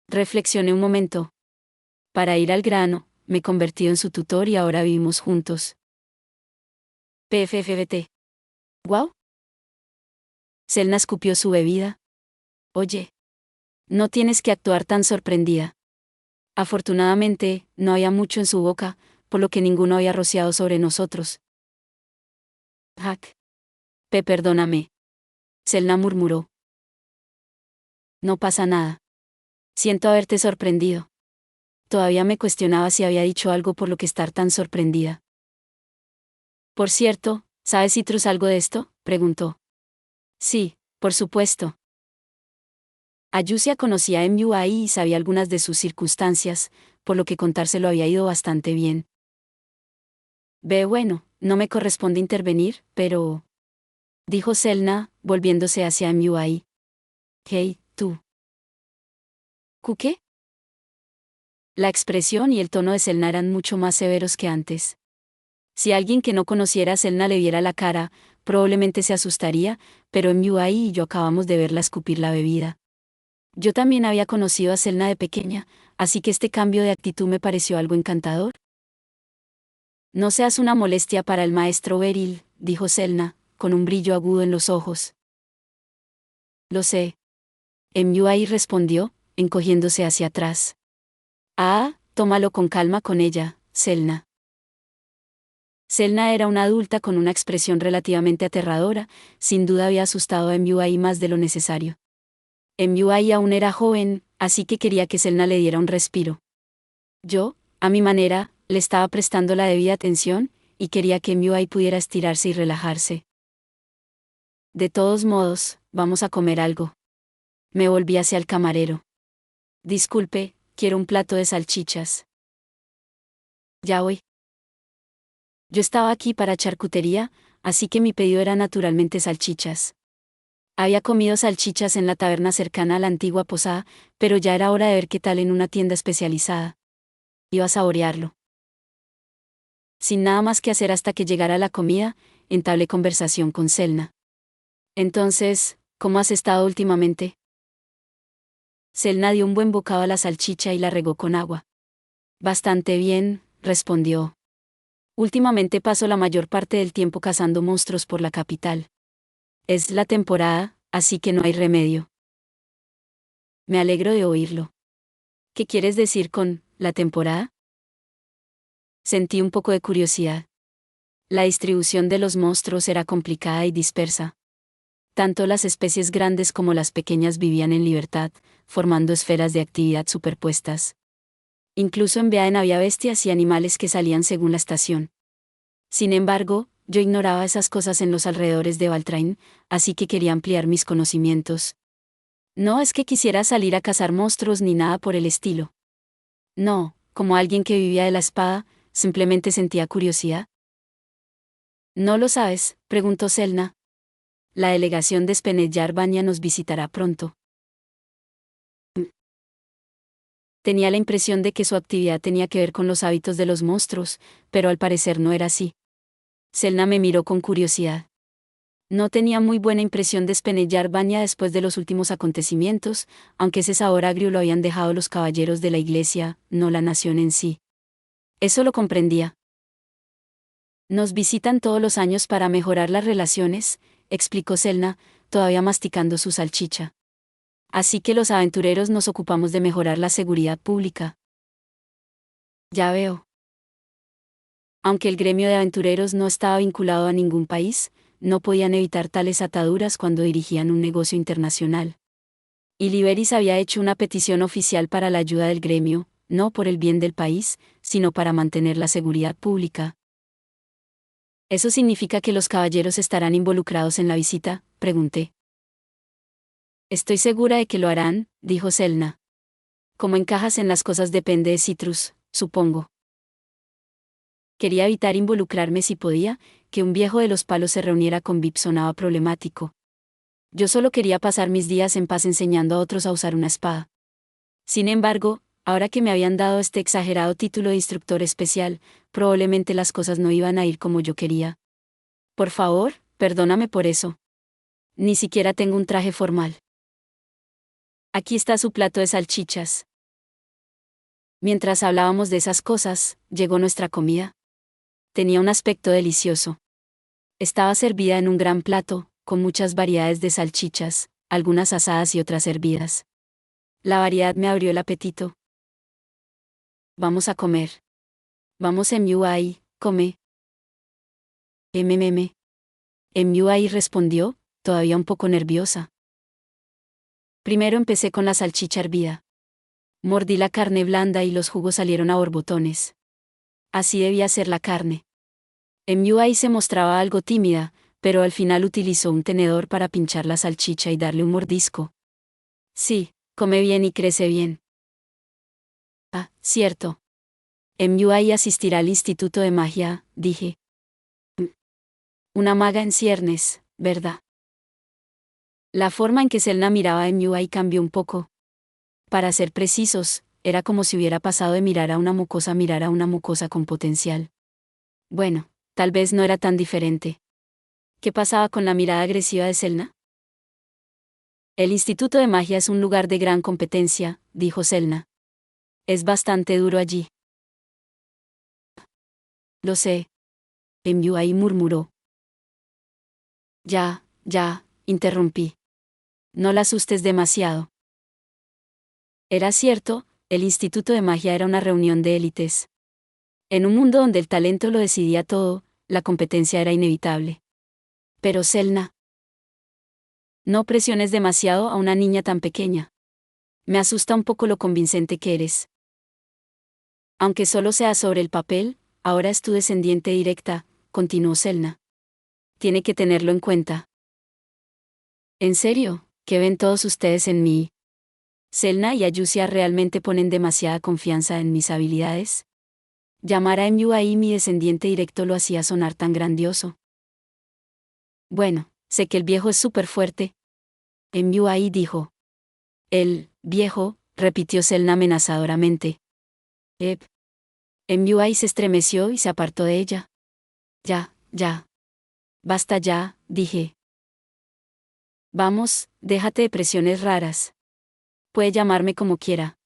Reflexioné un momento. Para ir al grano, me he convertido en su tutor y ahora vivimos juntos. PFFBT. ¿Guau? Selna escupió su bebida. Oye. No tienes que actuar tan sorprendida. Afortunadamente, no había mucho en su boca, por lo que ninguno había rociado sobre nosotros. Hack. Perdóname. Selna murmuró. No pasa nada. Siento haberte sorprendido. Todavía me cuestionaba si había dicho algo por lo que estar tan sorprendida. Por cierto, ¿sabes Citrus algo de esto?, preguntó. Sí, por supuesto. Ayusia conocía a MUI y sabía algunas de sus circunstancias, por lo que contárselo había ido bastante bien. Bueno, no me corresponde intervenir, pero... dijo Selna, volviéndose hacia MUI. Hey, tú. ¿Qué? La expresión y el tono de Selna eran mucho más severos que antes. Si alguien que no conociera a Selna le viera la cara, probablemente se asustaría, pero MUI y yo acabamos de verla escupir la bebida. Yo también había conocido a Selna de pequeña, así que este cambio de actitud me pareció algo encantador. No seas una molestia para el maestro Beryl, dijo Selna, con un brillo agudo en los ojos. Lo sé. MUI respondió, encogiéndose hacia atrás. Tómalo con calma con ella, Selna. Selna era una adulta con una expresión relativamente aterradora, sin duda había asustado a MUI más de lo necesario. MUI aún era joven, así que quería que Selna le diera un respiro. Yo, a mi manera, le estaba prestando la debida atención, y quería que MUI pudiera estirarse y relajarse. De todos modos, vamos a comer algo. Me volví hacia el camarero. Disculpe, quiero un plato de salchichas. Ya voy. Yo estaba aquí para charcutería, así que mi pedido era naturalmente salchichas. Había comido salchichas en la taberna cercana a la antigua posada, pero ya era hora de ver qué tal en una tienda especializada. Iba a saborearlo. Sin nada más que hacer hasta que llegara la comida, entablé conversación con Selna. Entonces, ¿cómo has estado últimamente? Selna dio un buen bocado a la salchicha y la regó con agua. Bastante bien, respondió. Últimamente paso la mayor parte del tiempo cazando monstruos por la capital. Es la temporada, así que no hay remedio. Me alegro de oírlo. ¿Qué quieres decir con la temporada? Sentí un poco de curiosidad. La distribución de los monstruos era complicada y dispersa. Tanto las especies grandes como las pequeñas vivían en libertad, formando esferas de actividad superpuestas. Incluso en Beaden había bestias y animales que salían según la estación. Sin embargo, yo ignoraba esas cosas en los alrededores de Valtrain, así que quería ampliar mis conocimientos. No es que quisiera salir a cazar monstruos ni nada por el estilo. No, como alguien que vivía de la espada, simplemente sentía curiosidad. ¿No lo sabes?, preguntó Selna. La delegación de Spenedjar Banya nos visitará pronto. Tenía la impresión de que su actividad tenía que ver con los hábitos de los monstruos, pero al parecer no era así. Selna me miró con curiosidad. No tenía muy buena impresión de Spenedjar Banya después de los últimos acontecimientos, aunque ese sabor agrio lo habían dejado los caballeros de la iglesia, no la nación en sí. Eso lo comprendía. Nos visitan todos los años para mejorar las relaciones, explicó Selna, todavía masticando su salchicha. Así que los aventureros nos ocupamos de mejorar la seguridad pública. Ya veo. Aunque el gremio de aventureros no estaba vinculado a ningún país, no podían evitar tales ataduras cuando dirigían un negocio internacional. Y Liberis había hecho una petición oficial para la ayuda del gremio, no por el bien del país, sino para mantener la seguridad pública. ¿Eso significa que los caballeros estarán involucrados en la visita?, pregunté. Estoy segura de que lo harán, dijo Selna. Cómo encajas en las cosas depende de Citrus, supongo. Quería evitar involucrarme si podía, que un viejo de los palos se reuniera con Vip sonaba problemático. Yo solo quería pasar mis días en paz enseñando a otros a usar una espada. Sin embargo, ahora que me habían dado este exagerado título de instructor especial, probablemente las cosas no iban a ir como yo quería. Por favor, perdóname por eso. Ni siquiera tengo un traje formal. Aquí está su plato de salchichas. Mientras hablábamos de esas cosas, llegó nuestra comida. Tenía un aspecto delicioso. Estaba servida en un gran plato, con muchas variedades de salchichas, algunas asadas y otras hervidas. La variedad me abrió el apetito. Vamos a comer. Vamos MUI, come. MUI respondió, todavía un poco nerviosa. Primero empecé con la salchicha hervida. Mordí la carne blanda y los jugos salieron a borbotones. Así debía ser la carne. MUI se mostraba algo tímida, pero al final utilizó un tenedor para pinchar la salchicha y darle un mordisco. Sí, come bien y crece bien. Ah, cierto. MUI asistirá al Instituto de Magia, dije. Una maga en ciernes, ¿verdad? La forma en que Selna miraba a MUI cambió un poco. Para ser precisos, era como si hubiera pasado de mirar a una mocosa con potencial. Bueno, tal vez no era tan diferente. ¿Qué pasaba con la mirada agresiva de Selna? El Instituto de Magia es un lugar de gran competencia, dijo Selna. Es bastante duro allí. Lo sé. MUI murmuró. Ya, interrumpí. No la asustes demasiado. Era cierto, el Instituto de Magia era una reunión de élites. En un mundo donde el talento lo decidía todo, la competencia era inevitable. Pero Selna. No presiones demasiado a una niña tan pequeña. Me asusta un poco lo convincente que eres. Aunque solo sea sobre el papel, ahora es tu descendiente directa, continuó Selna. Tiene que tenerlo en cuenta. ¿En serio? ¿Qué ven todos ustedes en mí? ¿Selna y Ayusia realmente ponen demasiada confianza en mis habilidades? Llamar a MUI mi descendiente directo lo hacía sonar tan grandioso. Bueno, sé que el viejo es súper fuerte. MUI dijo. El viejo, repitió Selna amenazadoramente. MUI se estremeció y se apartó de ella. Ya. Basta ya, dije. Vamos, déjate de presiones raras. Puede llamarme como quiera.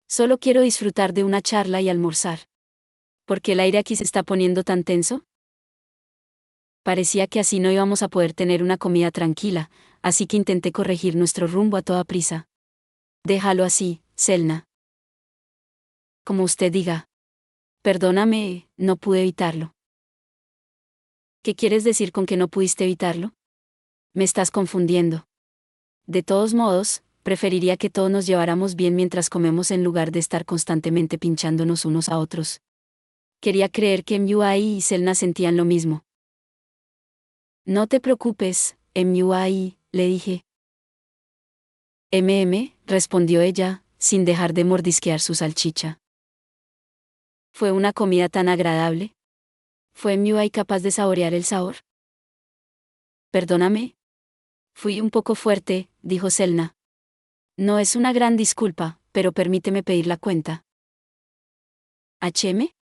Solo quiero disfrutar de una charla y almorzar. ¿Por qué el aire aquí se está poniendo tan tenso? Parecía que así no íbamos a poder tener una comida tranquila, así que intenté corregir nuestro rumbo a toda prisa. Déjalo así, Selna. Como usted diga. Perdóname, no pude evitarlo. ¿Qué quieres decir con que no pudiste evitarlo? Me estás confundiendo. De todos modos, preferiría que todos nos lleváramos bien mientras comemos en lugar de estar constantemente pinchándonos unos a otros. Quería creer que MUI y Selna sentían lo mismo. No te preocupes, MUI, le dije. Respondió ella, sin dejar de mordisquear su salchicha. ¿Fue una comida tan agradable? ¿Fue MUI capaz de saborear el sabor? Perdóname. Fui un poco fuerte, dijo Selna. No es una gran disculpa, pero permíteme pedir la cuenta. ¿HM?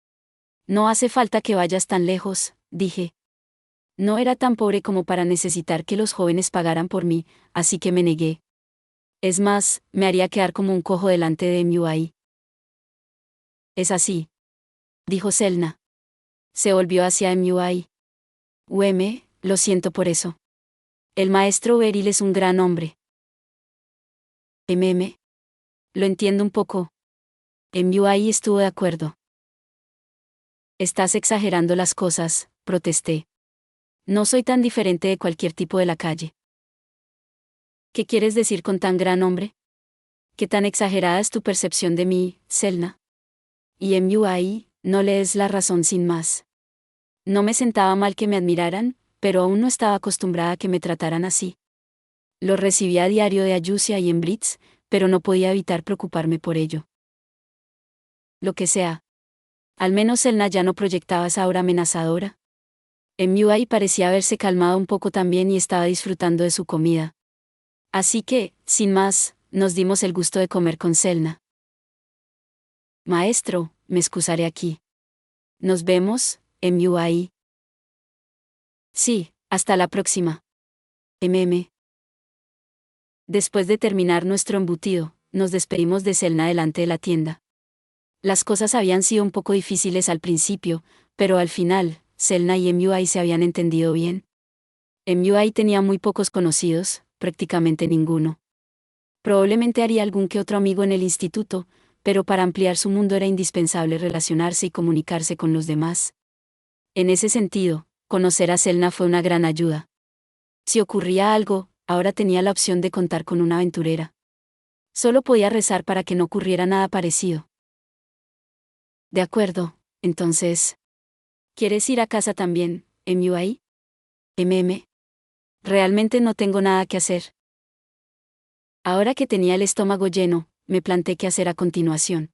No hace falta que vayas tan lejos, dije. No era tan pobre como para necesitar que los jóvenes pagaran por mí, así que me negué. Es más, me haría quedar como un cojo delante de MUI. Es así, dijo Selna. Se volvió hacia MUI. Lo siento por eso. El maestro Beryl es un gran hombre. Lo entiendo un poco. MUI estuvo de acuerdo. Estás exagerando las cosas, protesté. No soy tan diferente de cualquier tipo de la calle. ¿Qué quieres decir con tan gran hombre? ¿Qué tan exagerada es tu percepción de mí, Selna? Y MUI, no lees la razón sin más. No me sentaba mal que me admiraran, pero aún no estaba acostumbrada a que me trataran así. Lo recibía a diario de Ayusia y en Blitz, pero no podía evitar preocuparme por ello. Lo que sea. Al menos Selna ya no proyectaba esa aura amenazadora. MUI parecía haberse calmado un poco también y estaba disfrutando de su comida. Así que, sin más, nos dimos el gusto de comer con Selna. Maestro, me excusaré aquí. Nos vemos, MUI. Sí, hasta la próxima. Después de terminar nuestro embutido, nos despedimos de Selna delante de la tienda. Las cosas habían sido un poco difíciles al principio, pero al final, Selna y MUI se habían entendido bien. MUI tenía muy pocos conocidos, prácticamente ninguno. Probablemente haría algún que otro amigo en el instituto, pero para ampliar su mundo era indispensable relacionarse y comunicarse con los demás. En ese sentido, conocer a Selna fue una gran ayuda. Si ocurría algo, ahora tenía la opción de contar con una aventurera. Solo podía rezar para que no ocurriera nada parecido. De acuerdo, entonces. ¿Quieres ir a casa también, MUI? Realmente no tengo nada que hacer. Ahora que tenía el estómago lleno, me planteé qué hacer a continuación.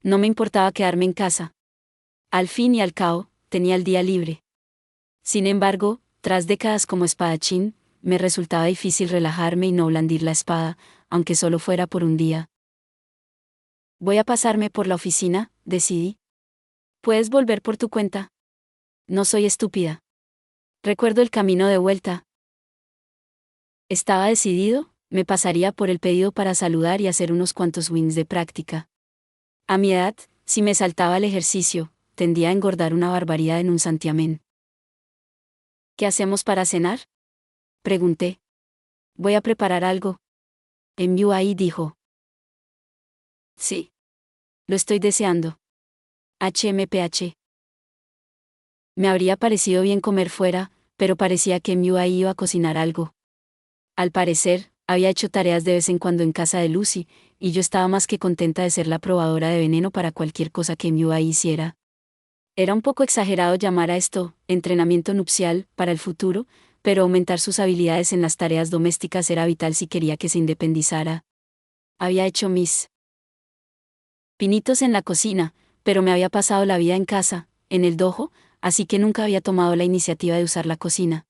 No me importaba quedarme en casa. Al fin y al cabo, tenía el día libre. Sin embargo, tras décadas como espadachín, me resultaba difícil relajarme y no blandir la espada, aunque solo fuera por un día. Voy a pasarme por la oficina, decidí. Puedes volver por tu cuenta. No soy estúpida. Recuerdo el camino de vuelta. Estaba decidido, me pasaría por el pedido para saludar y hacer unos cuantos wins de práctica. A mi edad, si me saltaba el ejercicio, tendía a engordar una barbaridad en un santiamén. ¿Qué hacemos para cenar? Pregunté. Voy a preparar algo. MUI dijo. Sí. Lo estoy deseando. HMPH. Me habría parecido bien comer fuera, pero parecía que MUI iba a cocinar algo. Al parecer, había hecho tareas de vez en cuando en casa de Lucy, y yo estaba más que contenta de ser la probadora de veneno para cualquier cosa que MUI hiciera. Era un poco exagerado llamar a esto entrenamiento nupcial para el futuro, pero aumentar sus habilidades en las tareas domésticas era vital si quería que se independizara. Había hecho mis pinitos en la cocina, pero me había pasado la vida en casa, en el dojo, así que nunca había tomado la iniciativa de usar la cocina.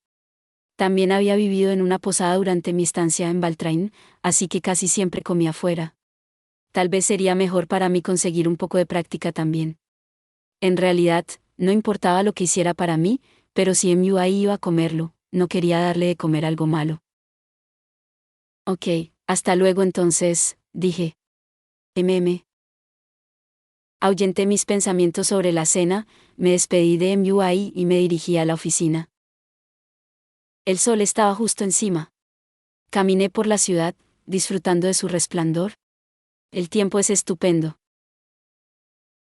También había vivido en una posada durante mi estancia en Baltrain, así que casi siempre comía fuera. Tal vez sería mejor para mí conseguir un poco de práctica también. En realidad, no importaba lo que hiciera para mí, pero si MUI iba a comerlo, no quería darle de comer algo malo. Ok, hasta luego entonces, dije. Ahuyenté mis pensamientos sobre la cena, me despedí de MUI y me dirigí a la oficina. El sol estaba justo encima. Caminé por la ciudad, disfrutando de su resplandor. El tiempo es estupendo.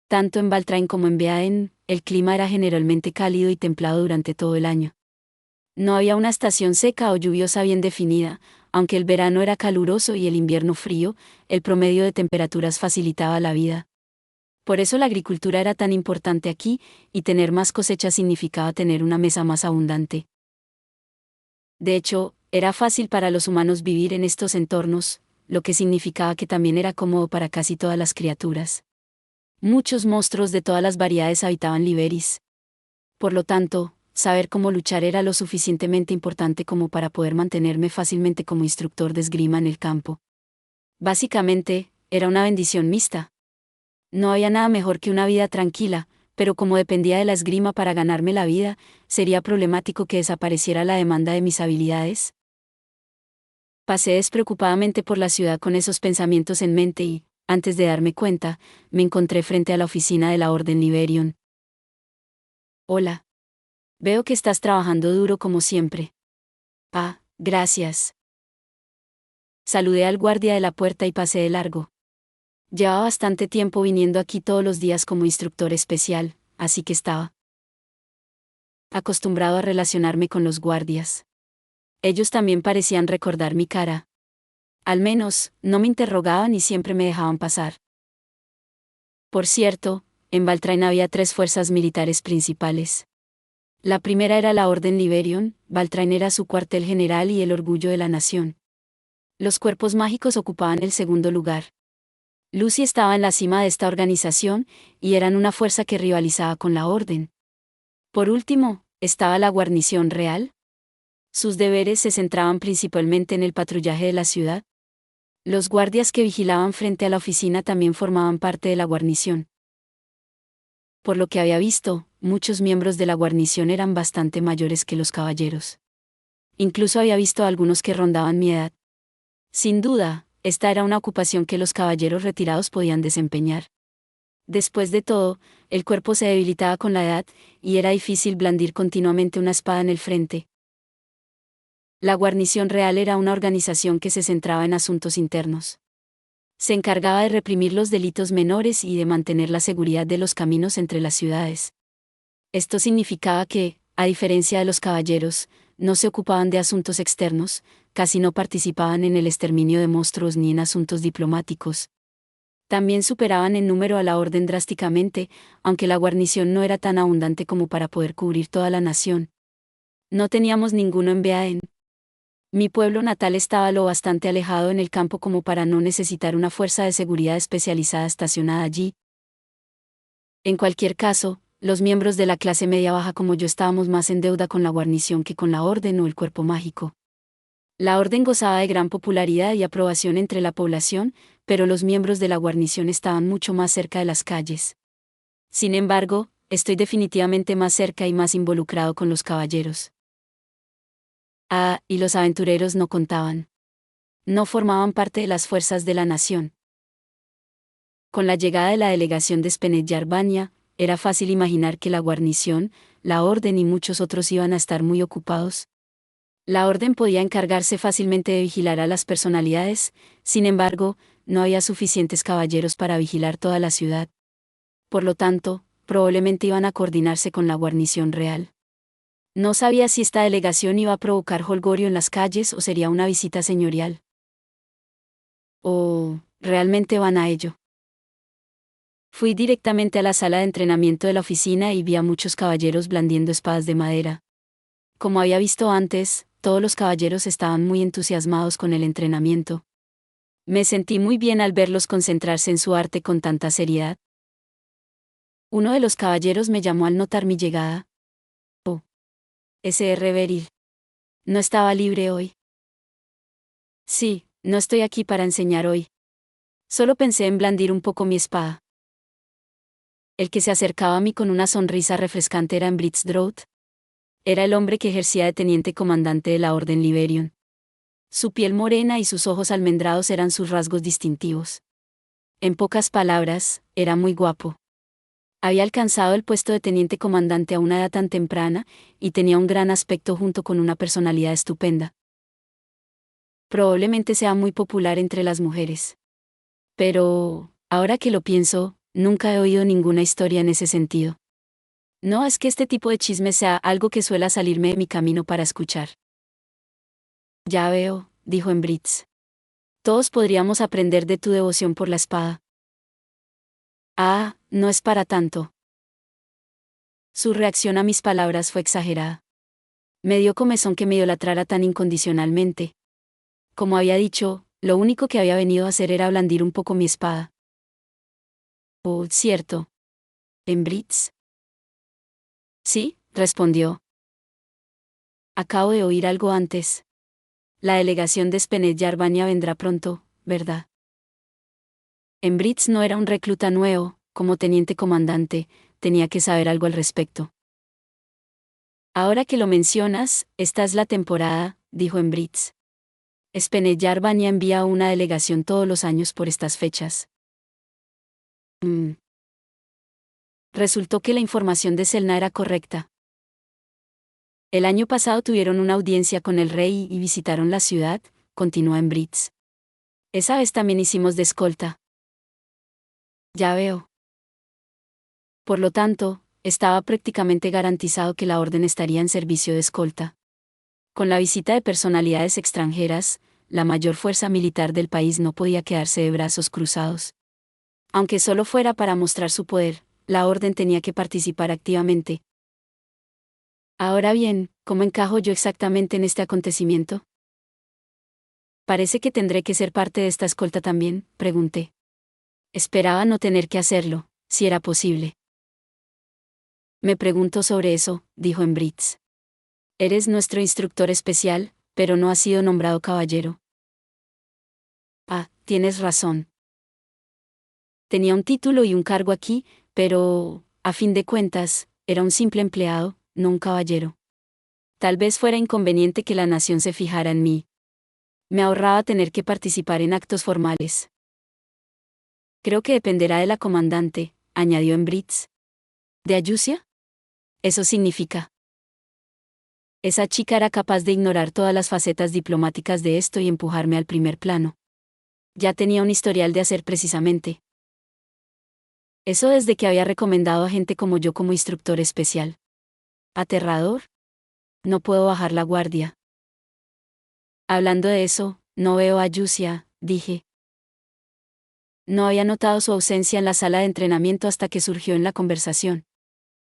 Tanto en Baltrain como en Beaen, el clima era generalmente cálido y templado durante todo el año. No había una estación seca o lluviosa bien definida, aunque el verano era caluroso y el invierno frío, el promedio de temperaturas facilitaba la vida. Por eso la agricultura era tan importante aquí, y tener más cosechas significaba tener una mesa más abundante. De hecho, era fácil para los humanos vivir en estos entornos, lo que significaba que también era cómodo para casi todas las criaturas. Muchos monstruos de todas las variedades habitaban Liberis. Por lo tanto, saber cómo luchar era lo suficientemente importante como para poder mantenerme fácilmente como instructor de esgrima en el campo. Básicamente, era una bendición mixta. No había nada mejor que una vida tranquila, pero como dependía de la esgrima para ganarme la vida, sería problemático que desapareciera la demanda de mis habilidades. Pasé despreocupadamente por la ciudad con esos pensamientos en mente y, antes de darme cuenta, me encontré frente a la oficina de la Orden Liberion. Hola. Veo que estás trabajando duro como siempre. Ah, gracias. Saludé al guardia de la puerta y pasé de largo. Llevaba bastante tiempo viniendo aquí todos los días como instructor especial, así que estaba acostumbrado a relacionarme con los guardias. Ellos también parecían recordar mi cara. Al menos, no me interrogaban y siempre me dejaban pasar. Por cierto, en Baltrain había 3 fuerzas militares principales. La primera era la Orden Liberion, Baltrain era su cuartel general y el orgullo de la nación. Los cuerpos mágicos ocupaban el segundo lugar. Lucy estaba en la cima de esta organización, y eran una fuerza que rivalizaba con la Orden. Por último, estaba la guarnición real. Sus deberes se centraban principalmente en el patrullaje de la ciudad. Los guardias que vigilaban frente a la oficina también formaban parte de la guarnición. Por lo que había visto, muchos miembros de la guarnición eran bastante mayores que los caballeros. Incluso había visto a algunos que rondaban mi edad. Sin duda, esta era una ocupación que los caballeros retirados podían desempeñar. Después de todo, el cuerpo se debilitaba con la edad, y era difícil blandir continuamente una espada en el frente. La guarnición real era una organización que se centraba en asuntos internos. Se encargaba de reprimir los delitos menores y de mantener la seguridad de los caminos entre las ciudades. Esto significaba que, a diferencia de los caballeros, no se ocupaban de asuntos externos, casi no participaban en el exterminio de monstruos ni en asuntos diplomáticos. También superaban en número a la orden drásticamente, aunque la guarnición no era tan abundante como para poder cubrir toda la nación. No teníamos ninguno en Beaen. Mi pueblo natal estaba lo bastante alejado en el campo como para no necesitar una fuerza de seguridad especializada estacionada allí. En cualquier caso, los miembros de la clase media baja como yo estábamos más en deuda con la guarnición que con la orden o el cuerpo mágico. La orden gozaba de gran popularidad y aprobación entre la población, pero los miembros de la guarnición estaban mucho más cerca de las calles. Sin embargo, estoy definitivamente más cerca y más involucrado con los caballeros. Y los aventureros no contaban. No formaban parte de las fuerzas de la nación. Con la llegada de la delegación de Spineth-Yarbania, era fácil imaginar que la guarnición, la orden y muchos otros iban a estar muy ocupados. La orden podía encargarse fácilmente de vigilar a las personalidades, sin embargo, no había suficientes caballeros para vigilar toda la ciudad. Por lo tanto, probablemente iban a coordinarse con la guarnición real. No sabía si esta delegación iba a provocar jolgorio en las calles o sería una visita señorial. ¿O realmente van a ello? Fui directamente a la sala de entrenamiento de la oficina y vi a muchos caballeros blandiendo espadas de madera. Como había visto antes, todos los caballeros estaban muy entusiasmados con el entrenamiento. Me sentí muy bien al verlos concentrarse en su arte con tanta seriedad. Uno de los caballeros me llamó al notar mi llegada. Oh, Sr. Beryl. ¿No estaba libre hoy? Sí, no estoy aquí para enseñar hoy. Solo pensé en blandir un poco mi espada. El que se acercaba a mí con una sonrisa refrescante era Embritz Drought. Era el hombre que ejercía de teniente comandante de la Orden Liberion. Su piel morena y sus ojos almendrados eran sus rasgos distintivos. En pocas palabras, era muy guapo. Había alcanzado el puesto de teniente comandante a una edad tan temprana, y tenía un gran aspecto junto con una personalidad estupenda. Probablemente sea muy popular entre las mujeres. Pero, ahora que lo pienso, nunca he oído ninguna historia en ese sentido. No es que este tipo de chisme sea algo que suela salirme de mi camino para escuchar. Ya veo, dijo Embritz. Todos podríamos aprender de tu devoción por la espada. No es para tanto. Su reacción a mis palabras fue exagerada. Me dio comezón que me idolatrara tan incondicionalmente. Como había dicho, lo único que había venido a hacer era blandir un poco mi espada. Oh, cierto. ¿Embritz? Sí, respondió. Acabo de oír algo antes. La delegación de Spineth-Yarbania vendrá pronto, ¿verdad? Embritz no era un recluta nuevo, como teniente comandante, tenía que saber algo al respecto. Ahora que lo mencionas, esta es la temporada, dijo Embritz. Spineth-Yarbania envía una delegación todos los años por estas fechas. Resultó que la información de Selna era correcta. El año pasado tuvieron una audiencia con el rey y visitaron la ciudad, continuó Embritz. Esa vez también hicimos de escolta. Ya veo. Por lo tanto, estaba prácticamente garantizado que la orden estaría en servicio de escolta. Con la visita de personalidades extranjeras, la mayor fuerza militar del país no podía quedarse de brazos cruzados. Aunque solo fuera para mostrar su poder, la orden tenía que participar activamente. Ahora bien, ¿cómo encajo yo exactamente en este acontecimiento? Parece que tendré que ser parte de esta escolta también, pregunté. Esperaba no tener que hacerlo, si era posible. Me pregunto sobre eso, dijo Embritz. Eres nuestro instructor especial, pero no has sido nombrado caballero. Ah, tienes razón. Tenía un título y un cargo aquí, pero, a fin de cuentas, era un simple empleado, no un caballero. Tal vez fuera inconveniente que la nación se fijara en mí. Me ahorraba tener que participar en actos formales. Creo que dependerá de la comandante, añadió Embritz. ¿De Ayusia? Eso significa. Esa chica era capaz de ignorar todas las facetas diplomáticas de esto y empujarme al primer plano. Ya tenía un historial de hacer precisamente. Eso desde que había recomendado a gente como yo como instructor especial. ¿Aterrador? No puedo bajar la guardia. Hablando de eso, no veo a Ayusia, dije. No había notado su ausencia en la sala de entrenamiento hasta que surgió en la conversación.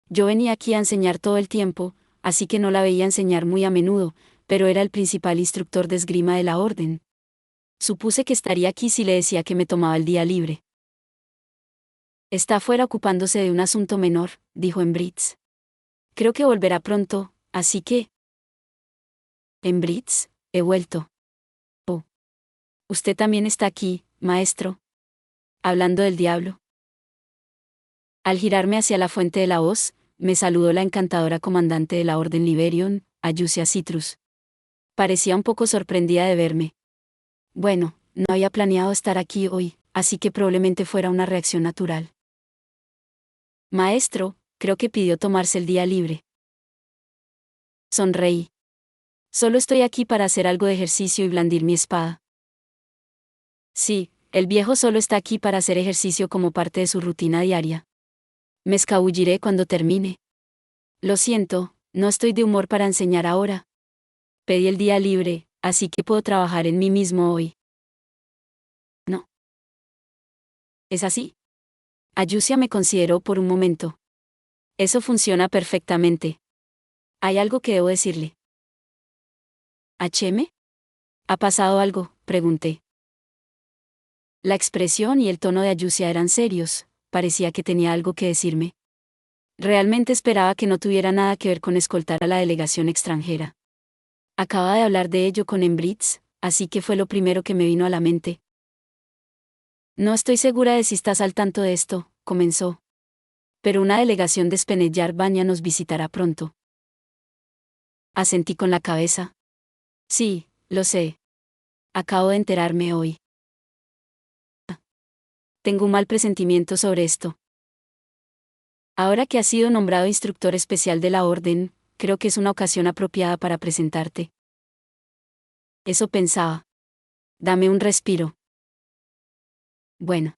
Yo venía aquí a enseñar todo el tiempo, así que no la veía enseñar muy a menudo, pero era el principal instructor de esgrima de la orden. Supuse que estaría aquí si le decía que me tomaba el día libre. Está afuera ocupándose de un asunto menor, dijo Embritz. Creo que volverá pronto, así que... Embritz, he vuelto. Oh. Usted también está aquí, maestro. Hablando del diablo. Al girarme hacia la fuente de la voz, me saludó la encantadora comandante de la Orden Liberion, Ayusia Citrus. Parecía un poco sorprendida de verme. Bueno, no había planeado estar aquí hoy, así que probablemente fuera una reacción natural. Maestro, creo que pidió tomarse el día libre. Sonreí. Solo estoy aquí para hacer algo de ejercicio y blandir mi espada. Sí, el viejo solo está aquí para hacer ejercicio como parte de su rutina diaria. Me escabulliré cuando termine. Lo siento, no estoy de humor para enseñar ahora. Pedí el día libre, así que puedo trabajar en mí mismo hoy. No. ¿Es así? Ayusia me consideró por un momento. Eso funciona perfectamente. ¿Hay algo que debo decirle? ¿HM? ¿Ha pasado algo?, pregunté. La expresión y el tono de Ayusia eran serios, parecía que tenía algo que decirme. Realmente esperaba que no tuviera nada que ver con escoltar a la delegación extranjera. Acababa de hablar de ello con Embritz, así que fue lo primero que me vino a la mente. No estoy segura de si estás al tanto de esto, comenzó. Pero una delegación de Speneyar Banya nos visitará pronto. Asentí con la cabeza. Sí, lo sé. Acabo de enterarme hoy. Tengo un mal presentimiento sobre esto. Ahora que has sido nombrado instructor especial de la Orden, creo que es una ocasión apropiada para presentarte. Eso pensaba. Dame un respiro. Bueno.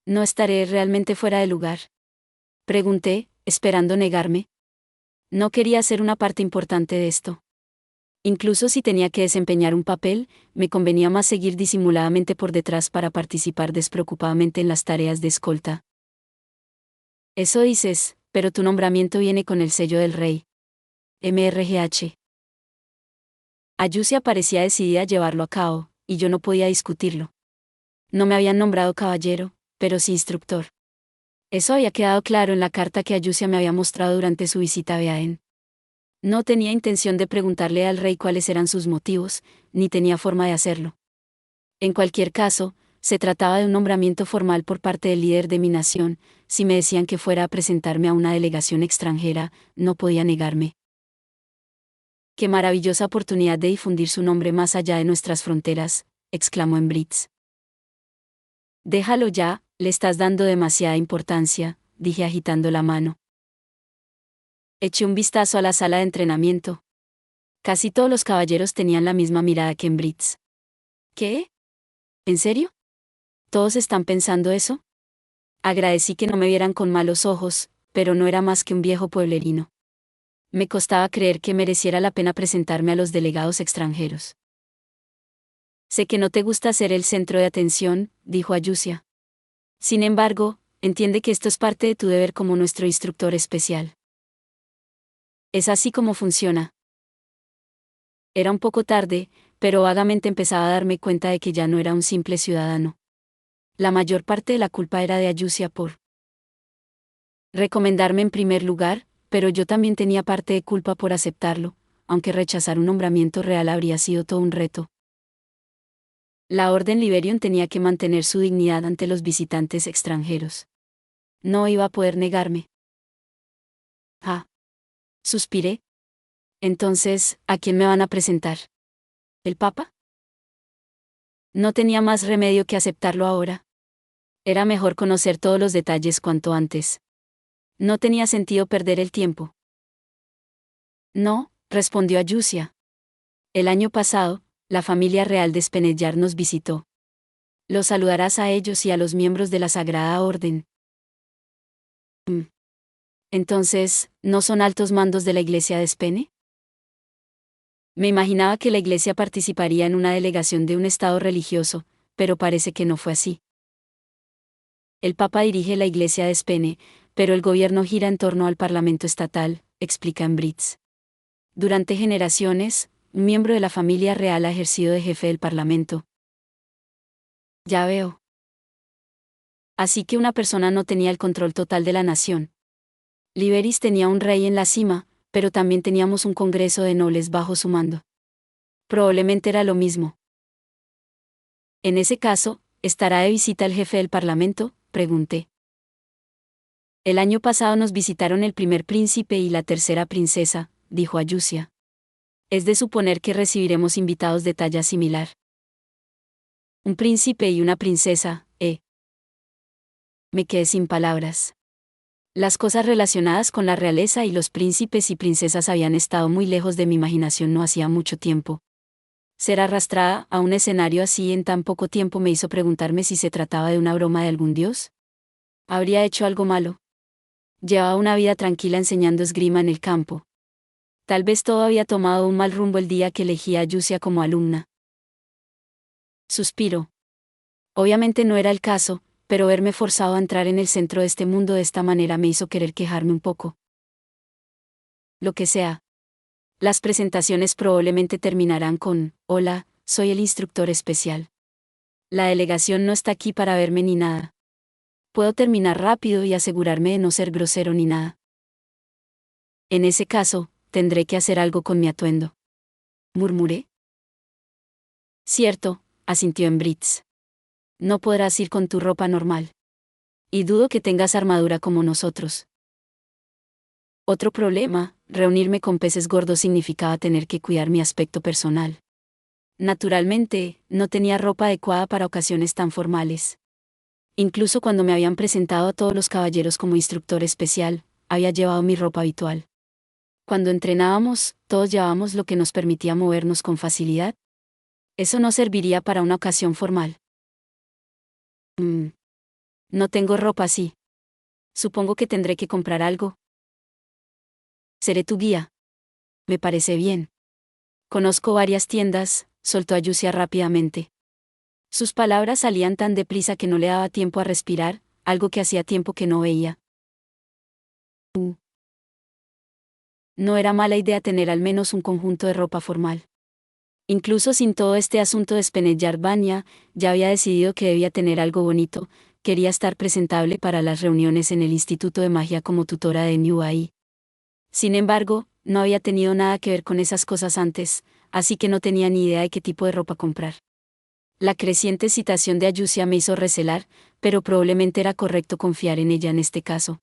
¿No estaré realmente fuera de lugar? Pregunté, esperando negarme. No quería ser una parte importante de esto. Incluso si tenía que desempeñar un papel, me convenía más seguir disimuladamente por detrás para participar despreocupadamente en las tareas de escolta. Eso dices, pero tu nombramiento viene con el sello del rey. MRGH. Ayusia parecía decidida a llevarlo a cabo, y yo no podía discutirlo. No me habían nombrado caballero, pero sí instructor. Eso había quedado claro en la carta que Ayusia me había mostrado durante su visita a Beaen. No tenía intención de preguntarle al rey cuáles eran sus motivos, ni tenía forma de hacerlo. En cualquier caso, se trataba de un nombramiento formal por parte del líder de mi nación. Si me decían que fuera a presentarme a una delegación extranjera, no podía negarme. ¡Qué maravillosa oportunidad de difundir su nombre más allá de nuestras fronteras!, exclamó Embritz. Déjalo ya, le estás dando demasiada importancia, dije agitando la mano. Eché un vistazo a la sala de entrenamiento. Casi todos los caballeros tenían la misma mirada que Embritz. ¿Qué? ¿En serio? ¿Todos están pensando eso? Agradecí que no me vieran con malos ojos, pero no era más que un viejo pueblerino. Me costaba creer que mereciera la pena presentarme a los delegados extranjeros. Sé que no te gusta ser el centro de atención, dijo Ayusia. Sin embargo, entiende que esto es parte de tu deber como nuestro instructor especial. Es así como funciona. Era un poco tarde, pero vagamente empezaba a darme cuenta de que ya no era un simple ciudadano. La mayor parte de la culpa era de Ayusia por recomendarme en primer lugar, pero yo también tenía parte de culpa por aceptarlo, aunque rechazar un nombramiento real habría sido todo un reto. La Orden Liberium tenía que mantener su dignidad ante los visitantes extranjeros. No iba a poder negarme. Ah. Suspiré. Entonces, ¿a quién me van a presentar? ¿El Papa? No tenía más remedio que aceptarlo ahora. Era mejor conocer todos los detalles cuanto antes. No tenía sentido perder el tiempo. No, respondió Ayusia. El año pasado, la familia real de Speneyar nos visitó. Los saludarás a ellos y a los miembros de la Sagrada Orden. Entonces, ¿no son altos mandos de la iglesia de Spene? Me imaginaba que la iglesia participaría en una delegación de un estado religioso, pero parece que no fue así. El Papa dirige la iglesia de Spene, pero el gobierno gira en torno al Parlamento estatal, explica Embritz. Durante generaciones, un miembro de la familia real ha ejercido de jefe del Parlamento. Ya veo. Así que una persona no tenía el control total de la nación. Liberis tenía un rey en la cima, pero también teníamos un congreso de nobles bajo su mando. Probablemente era lo mismo. En ese caso, ¿estará de visita el jefe del Parlamento?, pregunté. El año pasado nos visitaron el primer príncipe y la tercera princesa, dijo Ayusia. Es de suponer que recibiremos invitados de talla similar. Un príncipe y una princesa, Me quedé sin palabras. Las cosas relacionadas con la realeza y los príncipes y princesas habían estado muy lejos de mi imaginación no hacía mucho tiempo. Ser arrastrada a un escenario así en tan poco tiempo me hizo preguntarme si se trataba de una broma de algún dios. ¿Habría hecho algo malo? Llevaba una vida tranquila enseñando esgrima en el campo. Tal vez todo había tomado un mal rumbo el día que elegí a Ayusia como alumna. Suspiro. Obviamente no era el caso, pero verme forzado a entrar en el centro de este mundo de esta manera me hizo querer quejarme un poco. Lo que sea. Las presentaciones probablemente terminarán con, hola, soy el instructor especial. La delegación no está aquí para verme ni nada. Puedo terminar rápido y asegurarme de no ser grosero ni nada. En ese caso, tendré que hacer algo con mi atuendo. Murmuré. Cierto, asintió Embritz. No podrás ir con tu ropa normal. Y dudo que tengas armadura como nosotros. Otro problema, reunirme con peces gordos significaba tener que cuidar mi aspecto personal. Naturalmente, no tenía ropa adecuada para ocasiones tan formales. Incluso cuando me habían presentado a todos los caballeros como instructor especial, había llevado mi ropa habitual. Cuando entrenábamos, todos llevábamos lo que nos permitía movernos con facilidad. Eso no serviría para una ocasión formal. No tengo ropa así. Supongo que tendré que comprar algo. Seré tu guía. Me parece bien. Conozco varias tiendas, soltó Ayusia rápidamente. Sus palabras salían tan deprisa que no le daba tiempo a respirar, algo que hacía tiempo que no veía. No era mala idea tener al menos un conjunto de ropa formal. Incluso sin todo este asunto de Speneyar Banya, ya había decidido que debía tener algo bonito, quería estar presentable para las reuniones en el Instituto de Magia como tutora de NUI. Sin embargo, no había tenido nada que ver con esas cosas antes, así que no tenía ni idea de qué tipo de ropa comprar. La creciente excitación de Ayusia me hizo recelar, pero probablemente era correcto confiar en ella en este caso.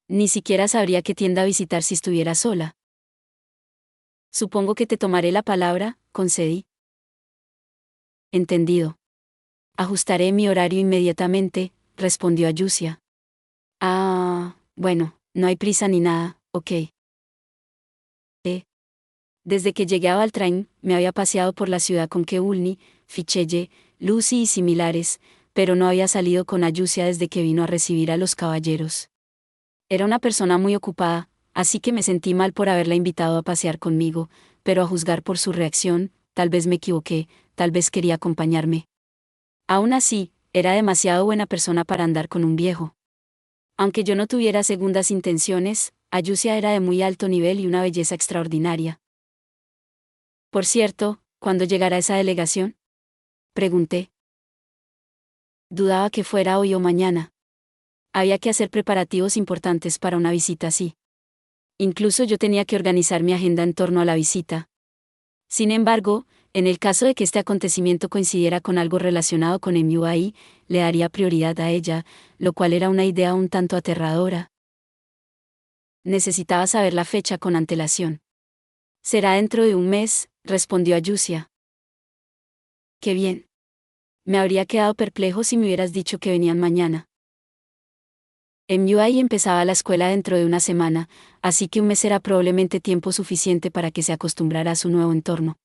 Ni siquiera sabría qué tienda visitar si estuviera sola. Supongo que te tomaré la palabra, concedí. Entendido. Ajustaré mi horario inmediatamente, respondió Ayusia. Bueno, no hay prisa ni nada, ok. Desde que llegué a Valtrain, me había paseado por la ciudad con Keulni, Fichelle, Lucy y similares, pero no había salido con Ayusia desde que vino a recibir a los caballeros. Era una persona muy ocupada, así que me sentí mal por haberla invitado a pasear conmigo, pero a juzgar por su reacción, tal vez me equivoqué, tal vez quería acompañarme. Aún así, era demasiado buena persona para andar con un viejo. Aunque yo no tuviera segundas intenciones, Ayusia era de muy alto nivel y una belleza extraordinaria. Por cierto, ¿Cuándo llegará esa delegación? Pregunté. Dudaba que fuera hoy o mañana. Había que hacer preparativos importantes para una visita así. Incluso yo tenía que organizar mi agenda en torno a la visita. Sin embargo, en el caso de que este acontecimiento coincidiera con algo relacionado con MUI, le daría prioridad a ella, lo cual era una idea un tanto aterradora. Necesitaba saber la fecha con antelación. Será dentro de un mes, respondió Ayusia. Qué bien. Me habría quedado perplejo si me hubieras dicho que venían mañana. MUI empezaba la escuela dentro de una semana, así que un mes era probablemente tiempo suficiente para que se acostumbrara a su nuevo entorno.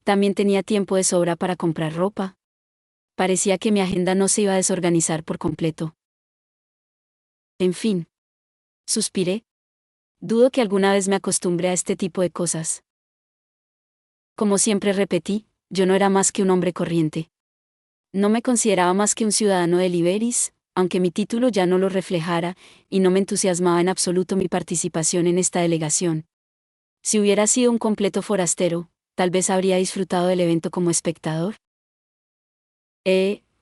También tenía tiempo de sobra para comprar ropa. Parecía que mi agenda no se iba a desorganizar por completo. En fin. Suspiré. Dudo que alguna vez me acostumbre a este tipo de cosas. Como siempre repetí, yo no era más que un hombre corriente. No me consideraba más que un ciudadano de Liberis, aunque mi título ya no lo reflejara, y no me entusiasmaba en absoluto mi participación en esta delegación. Si hubiera sido un completo forastero, tal vez habría disfrutado del evento como espectador.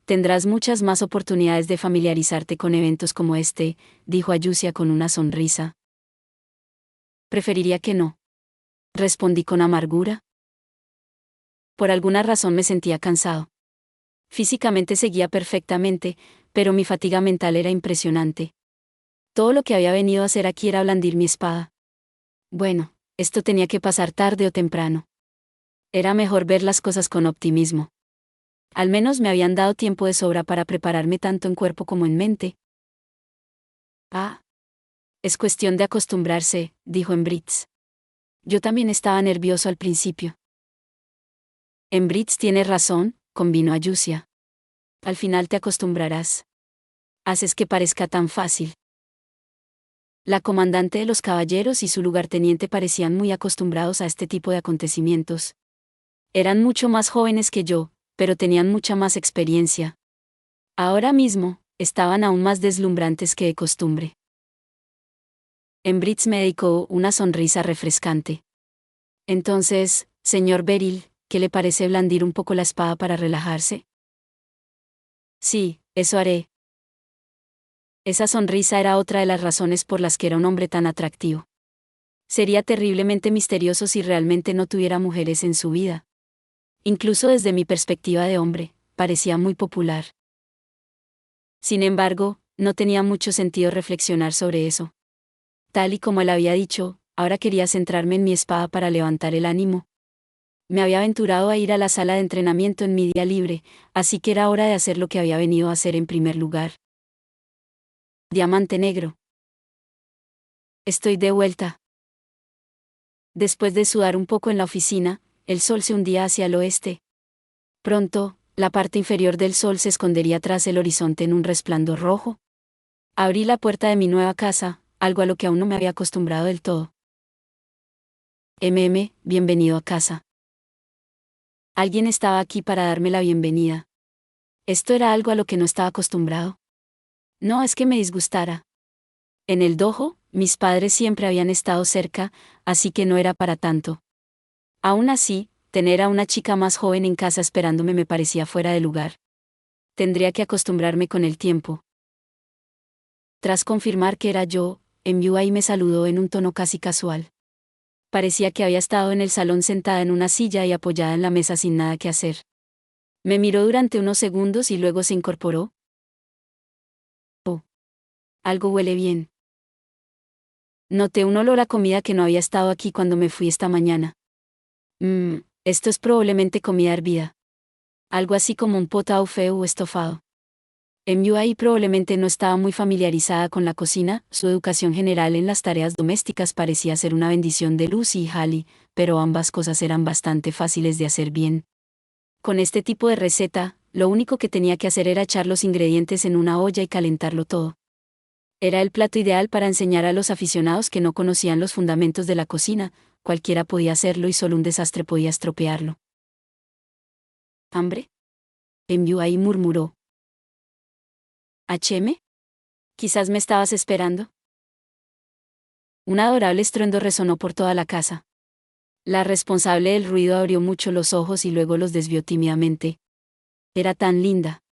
Tendrás muchas más oportunidades de familiarizarte con eventos como este, dijo Ayusia con una sonrisa. Preferiría que no. Respondí con amargura. Por alguna razón me sentía cansado. Físicamente seguía perfectamente, pero mi fatiga mental era impresionante. Todo lo que había venido a hacer aquí era blandir mi espada. Bueno, esto tenía que pasar tarde o temprano. Era mejor ver las cosas con optimismo. Al menos me habían dado tiempo de sobra para prepararme tanto en cuerpo como en mente. Es cuestión de acostumbrarse, dijo Embritz. Yo también estaba nervioso al principio. Embritz tiene razón, convino Ayusia. Al final te acostumbrarás. Haces que parezca tan fácil. La comandante de los caballeros y su lugarteniente parecían muy acostumbrados a este tipo de acontecimientos. Eran mucho más jóvenes que yo, pero tenían mucha más experiencia. Ahora mismo, estaban aún más deslumbrantes que de costumbre. Embritz me dedicó una sonrisa refrescante. Entonces, señor Beryl, ¿qué le parece blandir un poco la espada para relajarse? Sí, eso haré. Esa sonrisa era otra de las razones por las que era un hombre tan atractivo. Sería terriblemente misterioso si realmente no tuviera mujeres en su vida. Incluso desde mi perspectiva de hombre, parecía muy popular. Sin embargo, no tenía mucho sentido reflexionar sobre eso. Tal y como él había dicho, ahora quería centrarme en mi espada para levantar el ánimo. Me había aventurado a ir a la sala de entrenamiento en mi día libre, así que era hora de hacer lo que había venido a hacer en primer lugar. Diamante negro. Estoy de vuelta. Después de sudar un poco en la oficina, el sol se hundía hacia el oeste. Pronto, la parte inferior del sol se escondería tras el horizonte en un resplandor rojo. Abrí la puerta de mi nueva casa, algo a lo que aún no me había acostumbrado del todo. Bienvenido a casa. Alguien estaba aquí para darme la bienvenida. Esto era algo a lo que no estaba acostumbrado. No es que me disgustara. En el dojo, mis padres siempre habían estado cerca, así que no era para tanto. Aún así, tener a una chica más joven en casa esperándome me parecía fuera de lugar. Tendría que acostumbrarme con el tiempo. Tras confirmar que era yo, MUI me saludó en un tono casi casual. Parecía que había estado en el salón sentada en una silla y apoyada en la mesa sin nada que hacer. Me miró durante unos segundos y luego se incorporó. Oh. Algo huele bien. Noté un olor a comida que no había estado aquí cuando me fui esta mañana. Esto es probablemente comida hervida. Algo así como un pot au feu o estofado. MUI probablemente no estaba muy familiarizada con la cocina, su educación general en las tareas domésticas parecía ser una bendición de Lucy y Hallie, pero ambas cosas eran bastante fáciles de hacer bien. Con este tipo de receta, lo único que tenía que hacer era echar los ingredientes en una olla y calentarlo todo. Era el plato ideal para enseñar a los aficionados que no conocían los fundamentos de la cocina, cualquiera podía hacerlo y solo un desastre podía estropearlo. ¿Hambre? MUI murmuró. ¿HM? ¿Quizás me estabas esperando? Un adorable estruendo resonó por toda la casa. La responsable del ruido abrió mucho los ojos y luego los desvió tímidamente. Era tan linda.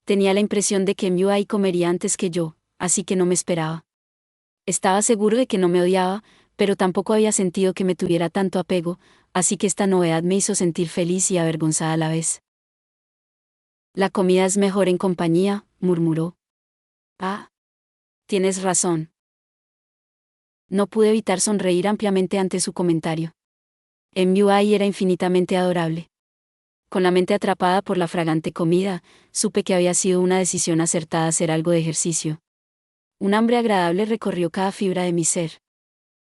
Tenía la impresión de que MUI comería antes que yo, así que no me esperaba. Estaba seguro de que no me odiaba, pero tampoco había sentido que me tuviera tanto apego, así que esta novedad me hizo sentir feliz y avergonzada a la vez. La comida es mejor en compañía, murmuró. Ah, tienes razón. No pude evitar sonreír ampliamente ante su comentario. MUI era infinitamente adorable. Con la mente atrapada por la fragante comida, supe que había sido una decisión acertada hacer algo de ejercicio. Un hambre agradable recorrió cada fibra de mi ser.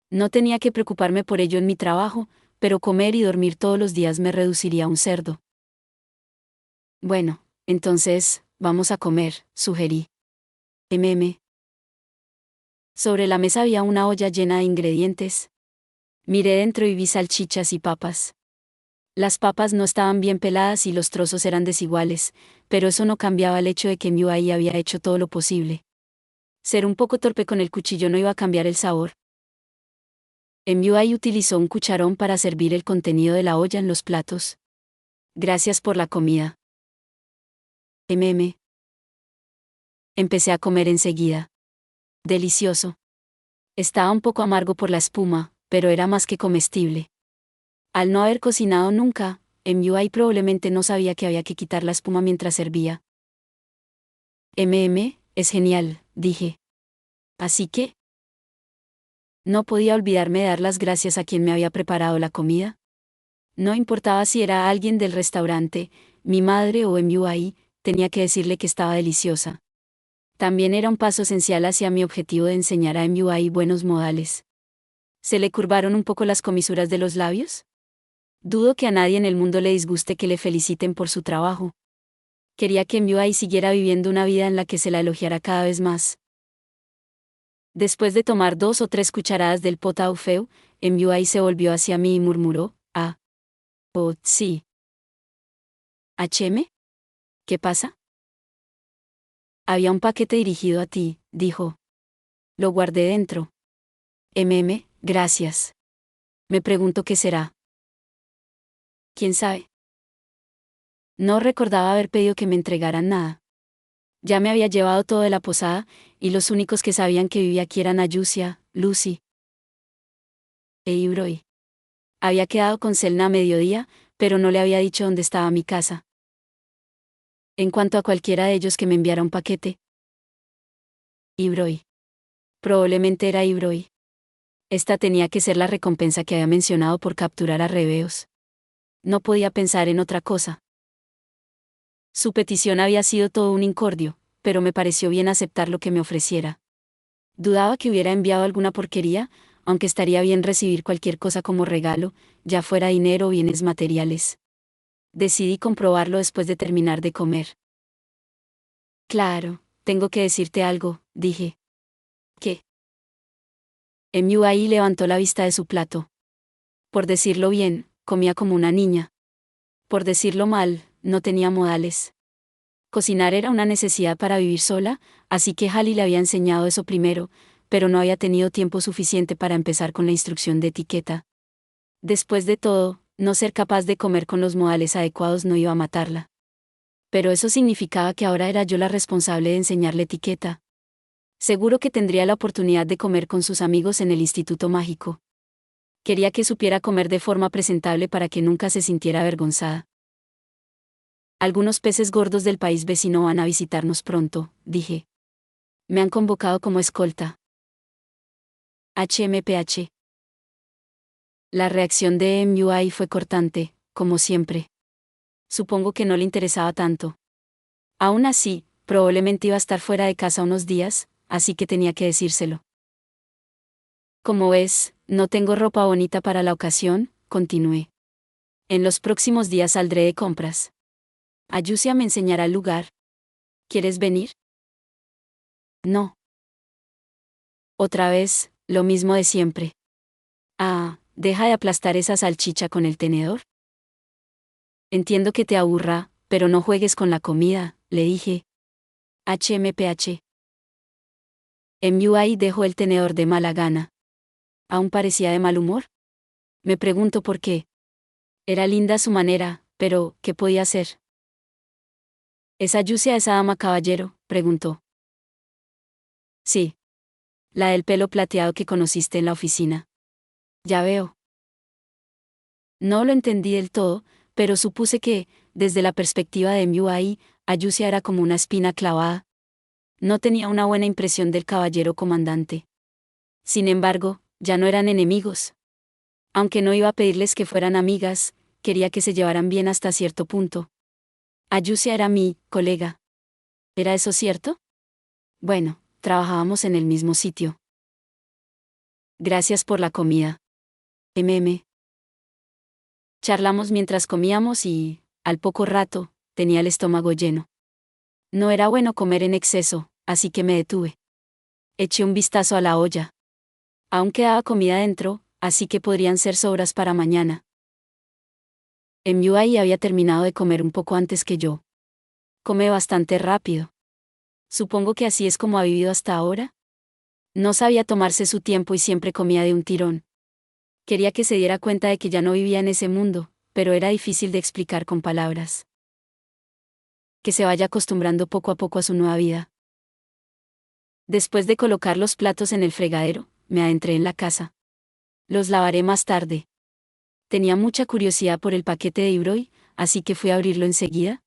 No tenía que preocuparme por ello en mi trabajo, pero comer y dormir todos los días me reduciría a un cerdo. Bueno, entonces, vamos a comer, sugerí. Sobre la mesa había una olla llena de ingredientes. Miré dentro y vi salchichas y papas. Las papas no estaban bien peladas y los trozos eran desiguales, pero eso no cambiaba el hecho de que MUI había hecho todo lo posible. Ser un poco torpe con el cuchillo no iba a cambiar el sabor. MUI utilizó un cucharón para servir el contenido de la olla en los platos. Gracias por la comida. Empecé a comer enseguida. Delicioso. Estaba un poco amargo por la espuma, pero era más que comestible. Al no haber cocinado nunca, MUI probablemente no sabía que había que quitar la espuma mientras servía. Es genial, dije. Así que no podía olvidarme de dar las gracias a quien me había preparado la comida. No importaba si era alguien del restaurante, mi madre o MUI, tenía que decirle que estaba deliciosa. También era un paso esencial hacia mi objetivo de enseñar a MUI buenos modales. ¿Se le curvaron un poco las comisuras de los labios? Dudo que a nadie en el mundo le disguste que le feliciten por su trabajo. Quería que MUI siguiera viviendo una vida en la que se la elogiara cada vez más. Después de tomar 2 o 3 cucharadas del pot au feu, MUI se volvió hacia mí y murmuró, oh, sí. ¿Qué pasa? Había un paquete dirigido a ti, dijo. Lo guardé dentro. Gracias. Me pregunto qué será. ¿Quién sabe? No recordaba haber pedido que me entregaran nada. Ya me había llevado todo de la posada, y los únicos que sabían que vivía aquí eran Ayusia, Lucy e Ibroy. Había quedado con Selna a mediodía, pero no le había dicho dónde estaba mi casa. En cuanto a cualquiera de ellos que me enviara un paquete. Ibroy. Probablemente era Ibroy. Esta tenía que ser la recompensa que había mencionado por capturar a Rebeos. No podía pensar en otra cosa. Su petición había sido todo un incordio, pero me pareció bien aceptar lo que me ofreciera. Dudaba que hubiera enviado alguna porquería, aunque estaría bien recibir cualquier cosa como regalo, ya fuera dinero o bienes materiales. Decidí comprobarlo después de terminar de comer. Claro, tengo que decirte algo, dije. ¿Qué? MUI levantó la vista de su plato. Por decirlo bien, comía como una niña. Por decirlo mal, no tenía modales. Cocinar era una necesidad para vivir sola, así que Hallie le había enseñado eso primero, pero no había tenido tiempo suficiente para empezar con la instrucción de etiqueta. Después de todo, no ser capaz de comer con los modales adecuados no iba a matarla. Pero eso significaba que ahora era yo la responsable de enseñarle etiqueta. Seguro que tendría la oportunidad de comer con sus amigos en el Instituto Mágico. Quería que supiera comer de forma presentable para que nunca se sintiera avergonzada. Algunos peces gordos del país vecino van a visitarnos pronto, dije. Me han convocado como escolta. HMPH. La reacción de MUI fue cortante, como siempre. Supongo que no le interesaba tanto. Aún así, probablemente iba a estar fuera de casa unos días, así que tenía que decírselo. Como ves, no tengo ropa bonita para la ocasión, continué. En los próximos días saldré de compras. Ayusia me enseñará el lugar. ¿Quieres venir? No. Otra vez, lo mismo de siempre. Deja de aplastar esa salchicha con el tenedor. Entiendo que te aburra, pero no juegues con la comida, le dije. HMPH. MUI dejó el tenedor de mala gana. ¿Aún parecía de mal humor? Me pregunto por qué. Era linda a su manera, pero, ¿qué podía hacer? ¿Es Ayusia esa dama caballero?, preguntó. Sí. La del pelo plateado que conociste en la oficina. Ya veo. No lo entendí del todo, pero supuse que, desde la perspectiva de MUI, Ayusia era como una espina clavada. No tenía una buena impresión del caballero comandante. Sin embargo, ya no eran enemigos. Aunque no iba a pedirles que fueran amigas, quería que se llevaran bien hasta cierto punto. Ayusia era mi colega. ¿Era eso cierto? Bueno, trabajábamos en el mismo sitio. Gracias por la comida. Charlamos mientras comíamos y, al poco rato, tenía el estómago lleno. No era bueno comer en exceso, así que me detuve. Eché un vistazo a la olla. Aún quedaba comida dentro, así que podrían ser sobras para mañana. MUI había terminado de comer un poco antes que yo. Come bastante rápido. Supongo que así es como ha vivido hasta ahora. No sabía tomarse su tiempo y siempre comía de un tirón. Quería que se diera cuenta de que ya no vivía en ese mundo, pero era difícil de explicar con palabras. Que se vaya acostumbrando poco a poco a su nueva vida. Después de colocar los platos en el fregadero, me adentré en la casa. Los lavaré más tarde. Tenía mucha curiosidad por el paquete de Ibroy, así que fui a abrirlo enseguida.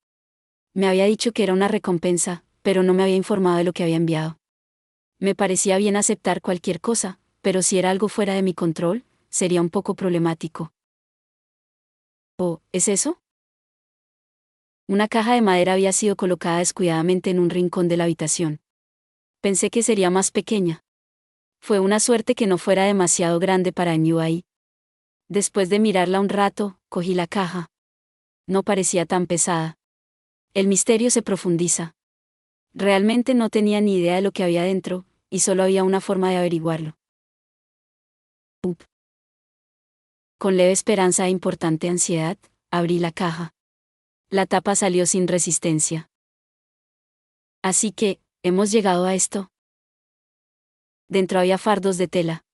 Me había dicho que era una recompensa, pero no me había informado de lo que había enviado. Me parecía bien aceptar cualquier cosa, pero si era algo fuera de mi control, sería un poco problemático. ¿Oh, es eso? Una caja de madera había sido colocada descuidadamente en un rincón de la habitación. Pensé que sería más pequeña. Fue una suerte que no fuera demasiado grande para MUI. Después de mirarla un rato, cogí la caja. No parecía tan pesada. El misterio se profundiza. Realmente no tenía ni idea de lo que había dentro, y solo había una forma de averiguarlo. Con leve esperanza e importante ansiedad, abrí la caja. La tapa salió sin resistencia. Así que, ¿hemos llegado a esto? Dentro había fardos de tela.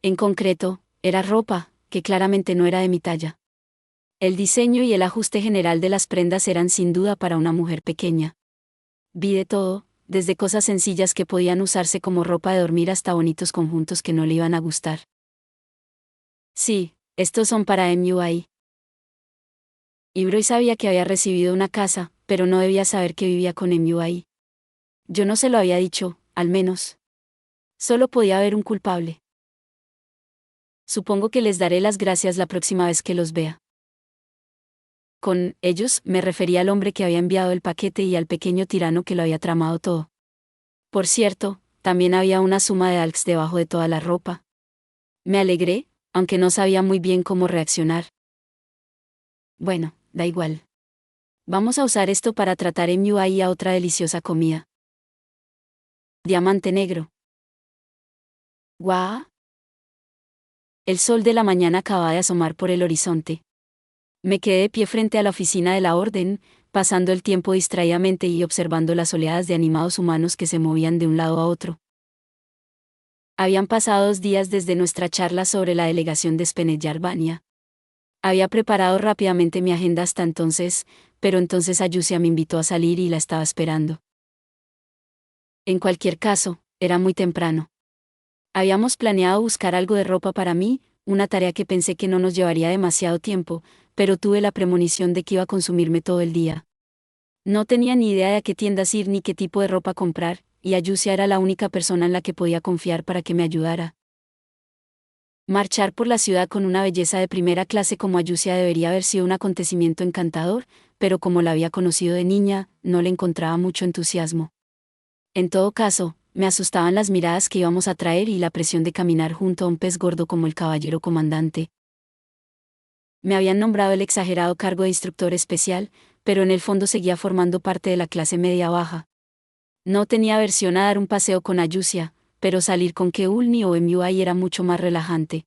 En concreto, era ropa, que claramente no era de mi talla. El diseño y el ajuste general de las prendas eran sin duda para una mujer pequeña. Vi de todo, desde cosas sencillas que podían usarse como ropa de dormir hasta bonitos conjuntos que no le iban a gustar. Sí, estos son para MUI. Ibroy sabía que había recibido una casa, pero no debía saber que vivía con MUI. Yo no se lo había dicho, al menos. Solo podía haber un culpable. Supongo que les daré las gracias la próxima vez que los vea. Con ellos me refería al hombre que había enviado el paquete y al pequeño tirano que lo había tramado todo. Por cierto, también había una suma de alks debajo de toda la ropa. Me alegré, aunque no sabía muy bien cómo reaccionar. Bueno, da igual. Vamos a usar esto para tratar MUI a otra deliciosa comida. Diamante negro. ¡Guau! El sol de la mañana acababa de asomar por el horizonte. Me quedé de pie frente a la oficina de la orden, pasando el tiempo distraídamente y observando las oleadas de animados humanos que se movían de un lado a otro. Habían pasado 2 días desde nuestra charla sobre la delegación de Spene-Yarbania. Había preparado rápidamente mi agenda hasta entonces, pero entonces Ayusia me invitó a salir y la estaba esperando. En cualquier caso, era muy temprano. Habíamos planeado buscar algo de ropa para mí, una tarea que pensé que no nos llevaría demasiado tiempo, pero tuve la premonición de que iba a consumirme todo el día. No tenía ni idea de a qué tiendas ir ni qué tipo de ropa comprar, y Ayusia era la única persona en la que podía confiar para que me ayudara. Marchar por la ciudad con una belleza de primera clase como Ayusia debería haber sido un acontecimiento encantador, pero como la había conocido de niña, no le encontraba mucho entusiasmo. En todo caso, me asustaban las miradas que íbamos a traer y la presión de caminar junto a un pez gordo como el caballero comandante. Me habían nombrado el exagerado cargo de instructor especial, pero en el fondo seguía formando parte de la clase media-baja. No tenía aversión a dar un paseo con Ayusia, pero salir con Keulni o MUI era mucho más relajante.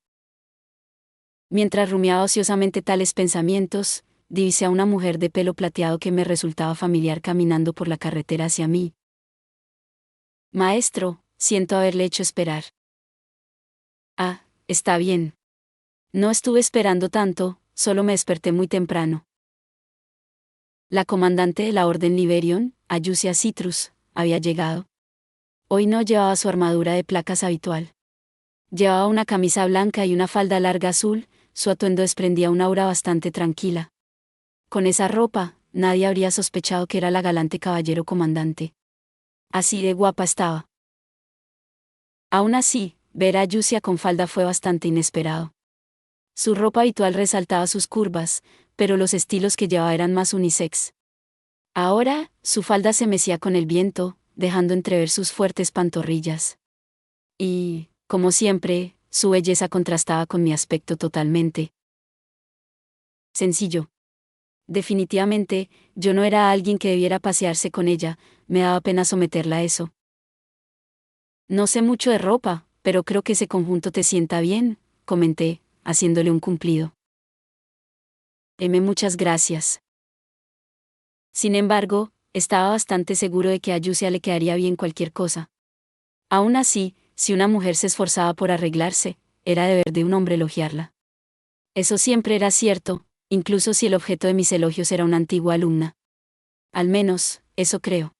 Mientras rumiaba ociosamente tales pensamientos, divisé a una mujer de pelo plateado que me resultaba familiar caminando por la carretera hacia mí. Maestro, siento haberle hecho esperar. Ah, está bien. No estuve esperando tanto, solo me desperté muy temprano. La comandante de la Orden Liberion, Ayusia Citrus, había llegado. Hoy no llevaba su armadura de placas habitual. Llevaba una camisa blanca y una falda larga azul, su atuendo desprendía una aura bastante tranquila. Con esa ropa, nadie habría sospechado que era la galante caballero comandante. Así de guapa estaba. Aún así, ver a Ayusia con falda fue bastante inesperado. Su ropa habitual resaltaba sus curvas, pero los estilos que llevaba eran más unisex. Ahora, su falda se mecía con el viento, dejando entrever sus fuertes pantorrillas. Y, como siempre, su belleza contrastaba con mi aspecto totalmente sencillo. Definitivamente, yo no era alguien que debiera pasearse con ella, me daba pena someterla a eso. No sé mucho de ropa, pero creo que ese conjunto te sienta bien, comenté, haciéndole un cumplido. Muchas gracias. Sin embargo, estaba bastante seguro de que a Ayusia le quedaría bien cualquier cosa. Aún así, si una mujer se esforzaba por arreglarse, era deber de un hombre elogiarla. Eso siempre era cierto, incluso si el objeto de mis elogios era una antigua alumna. Al menos, eso creo.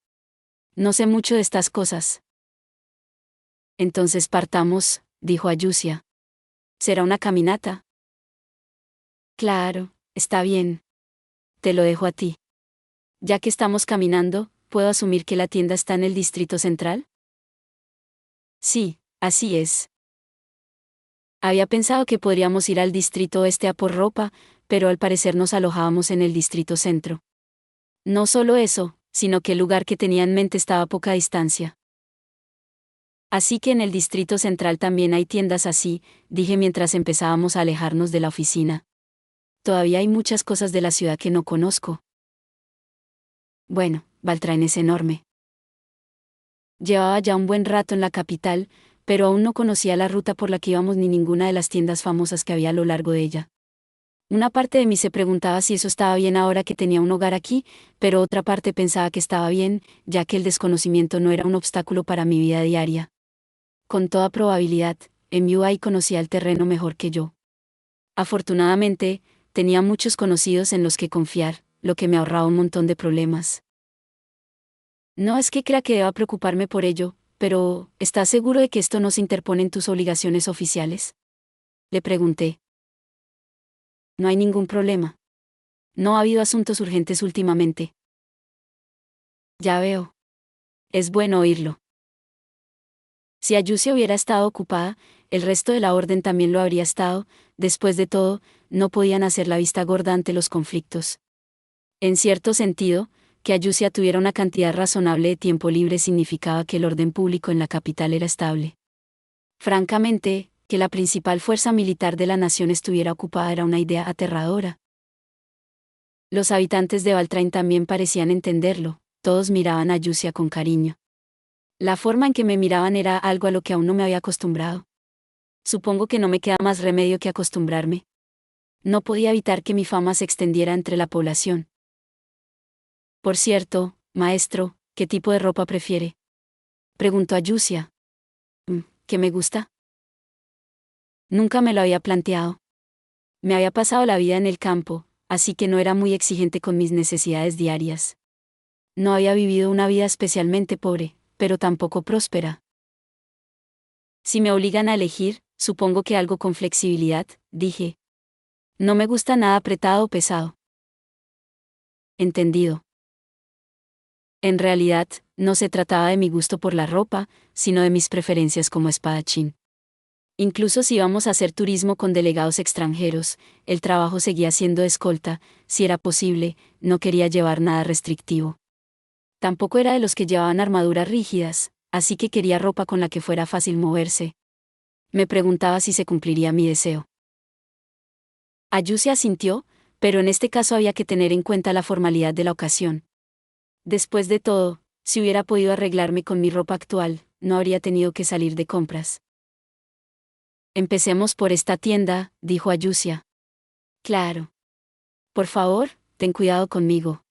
No sé mucho de estas cosas. Entonces partamos, dijo Ayusia. ¿Será una caminata? Claro, está bien. Te lo dejo a ti. Ya que estamos caminando, ¿puedo asumir que la tienda está en el distrito central? Sí, así es. Había pensado que podríamos ir al distrito oeste a por ropa, pero al parecer nos alojábamos en el distrito centro. No solo eso, sino que el lugar que tenía en mente estaba a poca distancia. Así que en el distrito central también hay tiendas así, dije mientras empezábamos a alejarnos de la oficina. Todavía hay muchas cosas de la ciudad que no conozco. Bueno, Baltrain es enorme. Llevaba ya un buen rato en la capital, pero aún no conocía la ruta por la que íbamos ni ninguna de las tiendas famosas que había a lo largo de ella. Una parte de mí se preguntaba si eso estaba bien ahora que tenía un hogar aquí, pero otra parte pensaba que estaba bien, ya que el desconocimiento no era un obstáculo para mi vida diaria. Con toda probabilidad, MUI conocía el terreno mejor que yo. Afortunadamente, tenía muchos conocidos en los que confiar, lo que me ahorraba un montón de problemas. No es que crea que deba preocuparme por ello, pero ¿estás seguro de que esto no se interpone en tus obligaciones oficiales? Le pregunté. No hay ningún problema. No ha habido asuntos urgentes últimamente. Ya veo. Es bueno oírlo. Si Ayusia hubiera estado ocupada, el resto de la orden también lo habría estado, después de todo, no podían hacer la vista gorda ante los conflictos. En cierto sentido, que Ayusia tuviera una cantidad razonable de tiempo libre significaba que el orden público en la capital era estable. Francamente, que la principal fuerza militar de la nación estuviera ocupada era una idea aterradora. Los habitantes de Baltrain también parecían entenderlo, todos miraban a Ayusia con cariño. La forma en que me miraban era algo a lo que aún no me había acostumbrado. Supongo que no me queda más remedio que acostumbrarme. No podía evitar que mi fama se extendiera entre la población. Por cierto, maestro, ¿qué tipo de ropa prefiere? Preguntó Ayusia. ¿Qué me gusta? Nunca me lo había planteado. Me había pasado la vida en el campo, así que no era muy exigente con mis necesidades diarias. No había vivido una vida especialmente pobre, pero tampoco próspera. Si me obligan a elegir, supongo que algo con flexibilidad, dije. No me gusta nada apretado o pesado. Entendido. En realidad, no se trataba de mi gusto por la ropa, sino de mis preferencias como espadachín. Incluso si íbamos a hacer turismo con delegados extranjeros, el trabajo seguía siendo escolta, si era posible, no quería llevar nada restrictivo. Tampoco era de los que llevaban armaduras rígidas, así que quería ropa con la que fuera fácil moverse. Me preguntaba si se cumpliría mi deseo. Ayusia asintió, pero en este caso había que tener en cuenta la formalidad de la ocasión. Después de todo, si hubiera podido arreglarme con mi ropa actual, no habría tenido que salir de compras. Empecemos por esta tienda, dijo Ayusia. Claro. Por favor, ten cuidado conmigo.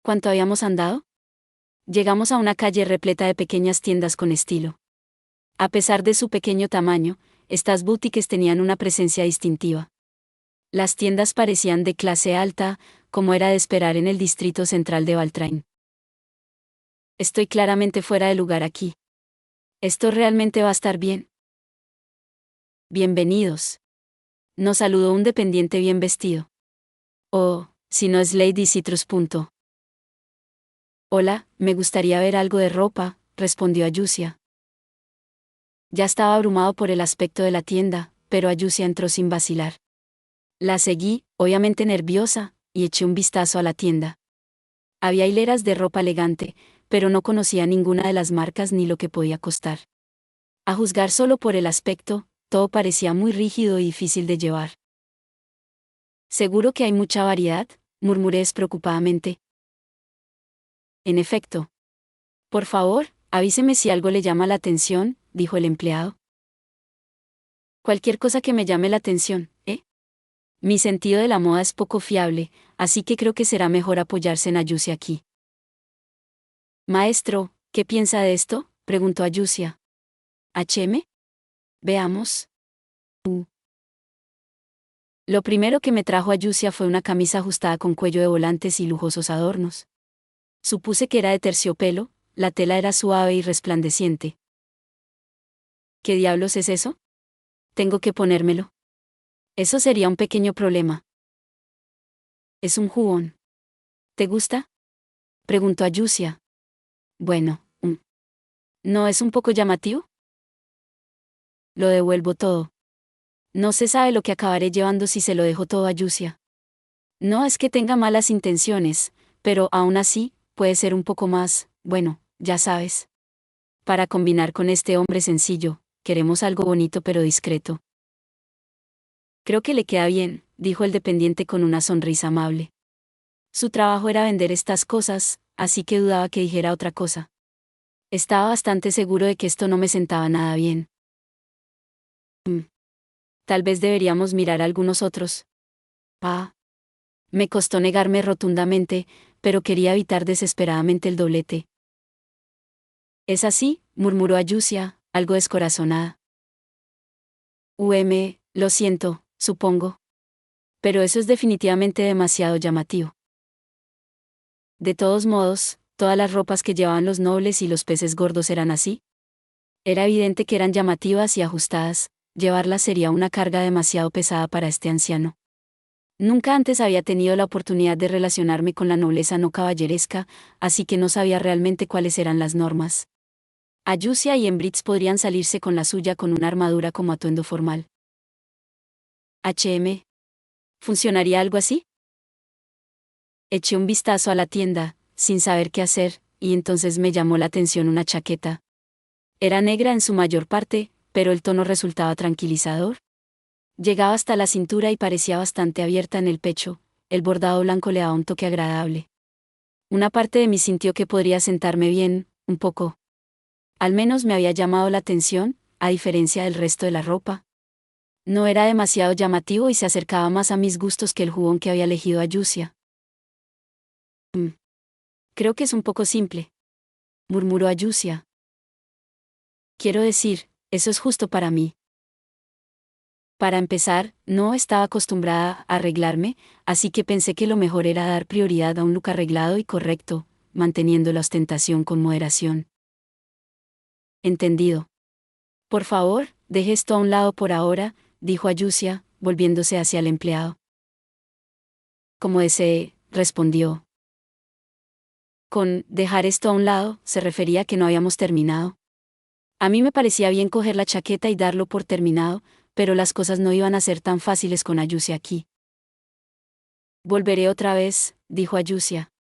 ¿Cuánto habíamos andado? Llegamos a una calle repleta de pequeñas tiendas con estilo. A pesar de su pequeño tamaño, estas boutiques tenían una presencia distintiva. Las tiendas parecían de clase alta, como era de esperar en el distrito central de Valtrain. Estoy claramente fuera de lugar aquí. ¿Esto realmente va a estar bien? Bienvenidos. Nos saludó un dependiente bien vestido. Oh, si no es Lady Citrus. Hola, me gustaría ver algo de ropa, respondió Ayusia. Ya estaba abrumado por el aspecto de la tienda, pero Ayusia entró sin vacilar. La seguí, obviamente nerviosa, y eché un vistazo a la tienda. Había hileras de ropa elegante, pero no conocía ninguna de las marcas ni lo que podía costar. A juzgar solo por el aspecto, todo parecía muy rígido y difícil de llevar. ¿Seguro que hay mucha variedad?, murmuré despreocupadamente. En efecto. Por favor, avíseme si algo le llama la atención, dijo el empleado. Cualquier cosa que me llame la atención, ¿eh? Mi sentido de la moda es poco fiable, así que creo que será mejor apoyarse en Ayusia aquí. Maestro, ¿qué piensa de esto?, preguntó Ayusia. ¿HM? Veamos. Lo primero que me trajo Ayusia fue una camisa ajustada con cuello de volantes y lujosos adornos. Supuse que era de terciopelo, la tela era suave y resplandeciente. ¿Qué diablos es eso? Tengo que ponérmelo. Eso sería un pequeño problema. Es un jubón. ¿Te gusta?, preguntó Ayusia. Bueno, ¿no es un poco llamativo? Lo devuelvo todo. No se sabe lo que acabaré llevando si se lo dejo todo a Ayusia. No es que tenga malas intenciones, pero aún así, puede ser un poco más, bueno, ya sabes. Para combinar con este hombre sencillo, queremos algo bonito pero discreto. Creo que le queda bien, dijo el dependiente con una sonrisa amable. Su trabajo era vender estas cosas, así que dudaba que dijera otra cosa. Estaba bastante seguro de que esto no me sentaba nada bien. Tal vez deberíamos mirar algunos otros. Me costó negarme rotundamente, pero quería evitar desesperadamente el doblete. Es así, murmuró Ayusia, algo descorazonada. Lo siento, supongo. Pero eso es definitivamente demasiado llamativo. De todos modos, todas las ropas que llevaban los nobles y los peces gordos eran así. Era evidente que eran llamativas y ajustadas, llevarlas sería una carga demasiado pesada para este anciano. Nunca antes había tenido la oportunidad de relacionarme con la nobleza no caballeresca, así que no sabía realmente cuáles eran las normas. Ayusia y Embritz podrían salirse con la suya con una armadura como atuendo formal. HM. ¿Funcionaría algo así? Eché un vistazo a la tienda, sin saber qué hacer, y entonces me llamó la atención una chaqueta. Era negra en su mayor parte, pero el tono resultaba tranquilizador. Llegaba hasta la cintura y parecía bastante abierta en el pecho, el bordado blanco le daba un toque agradable. Una parte de mí sintió que podría sentarme bien, un poco. Al menos me había llamado la atención, a diferencia del resto de la ropa. No era demasiado llamativo y se acercaba más a mis gustos que el jubón que había elegido Ayusia. Creo que es un poco simple, murmuró Ayusia. Quiero decir, eso es justo para mí. Para empezar, no estaba acostumbrada a arreglarme, así que pensé que lo mejor era dar prioridad a un look arreglado y correcto, manteniendo la ostentación con moderación. Entendido. Por favor, deje esto a un lado por ahora, dijo Ayusia, volviéndose hacia el empleado. Como desee, respondió. Con dejar esto a un lado, se refería a que no habíamos terminado. A mí me parecía bien coger la chaqueta y darlo por terminado, pero las cosas no iban a ser tan fáciles con Ayusia aquí. Volveré otra vez, dijo Ayusia.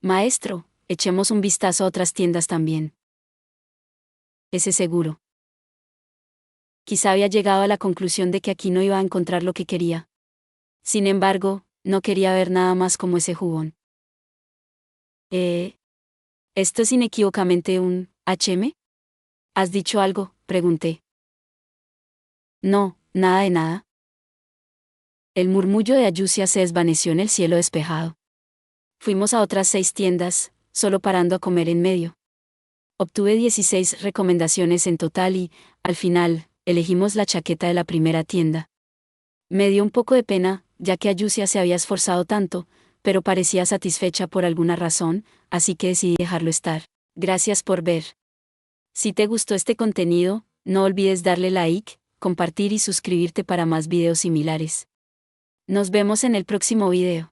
Maestro, echemos un vistazo a otras tiendas también. Ese seguro. Quizá había llegado a la conclusión de que aquí no iba a encontrar lo que quería. Sin embargo, no quería ver nada más como ese jubón. ¿Esto es inequívocamente un HM? ¿Has dicho algo?, pregunté. No, nada de nada. El murmullo de Ayusia se desvaneció en el cielo despejado. Fuimos a otras 6 tiendas, solo parando a comer en medio. Obtuve 16 recomendaciones en total y, al final, elegimos la chaqueta de la primera tienda. Me dio un poco de pena, ya que Ayusia se había esforzado tanto, pero parecía satisfecha por alguna razón, así que decidí dejarlo estar. Gracias por ver. Si te gustó este contenido, no olvides darle like, compartir y suscribirte para más videos similares. Nos vemos en el próximo video.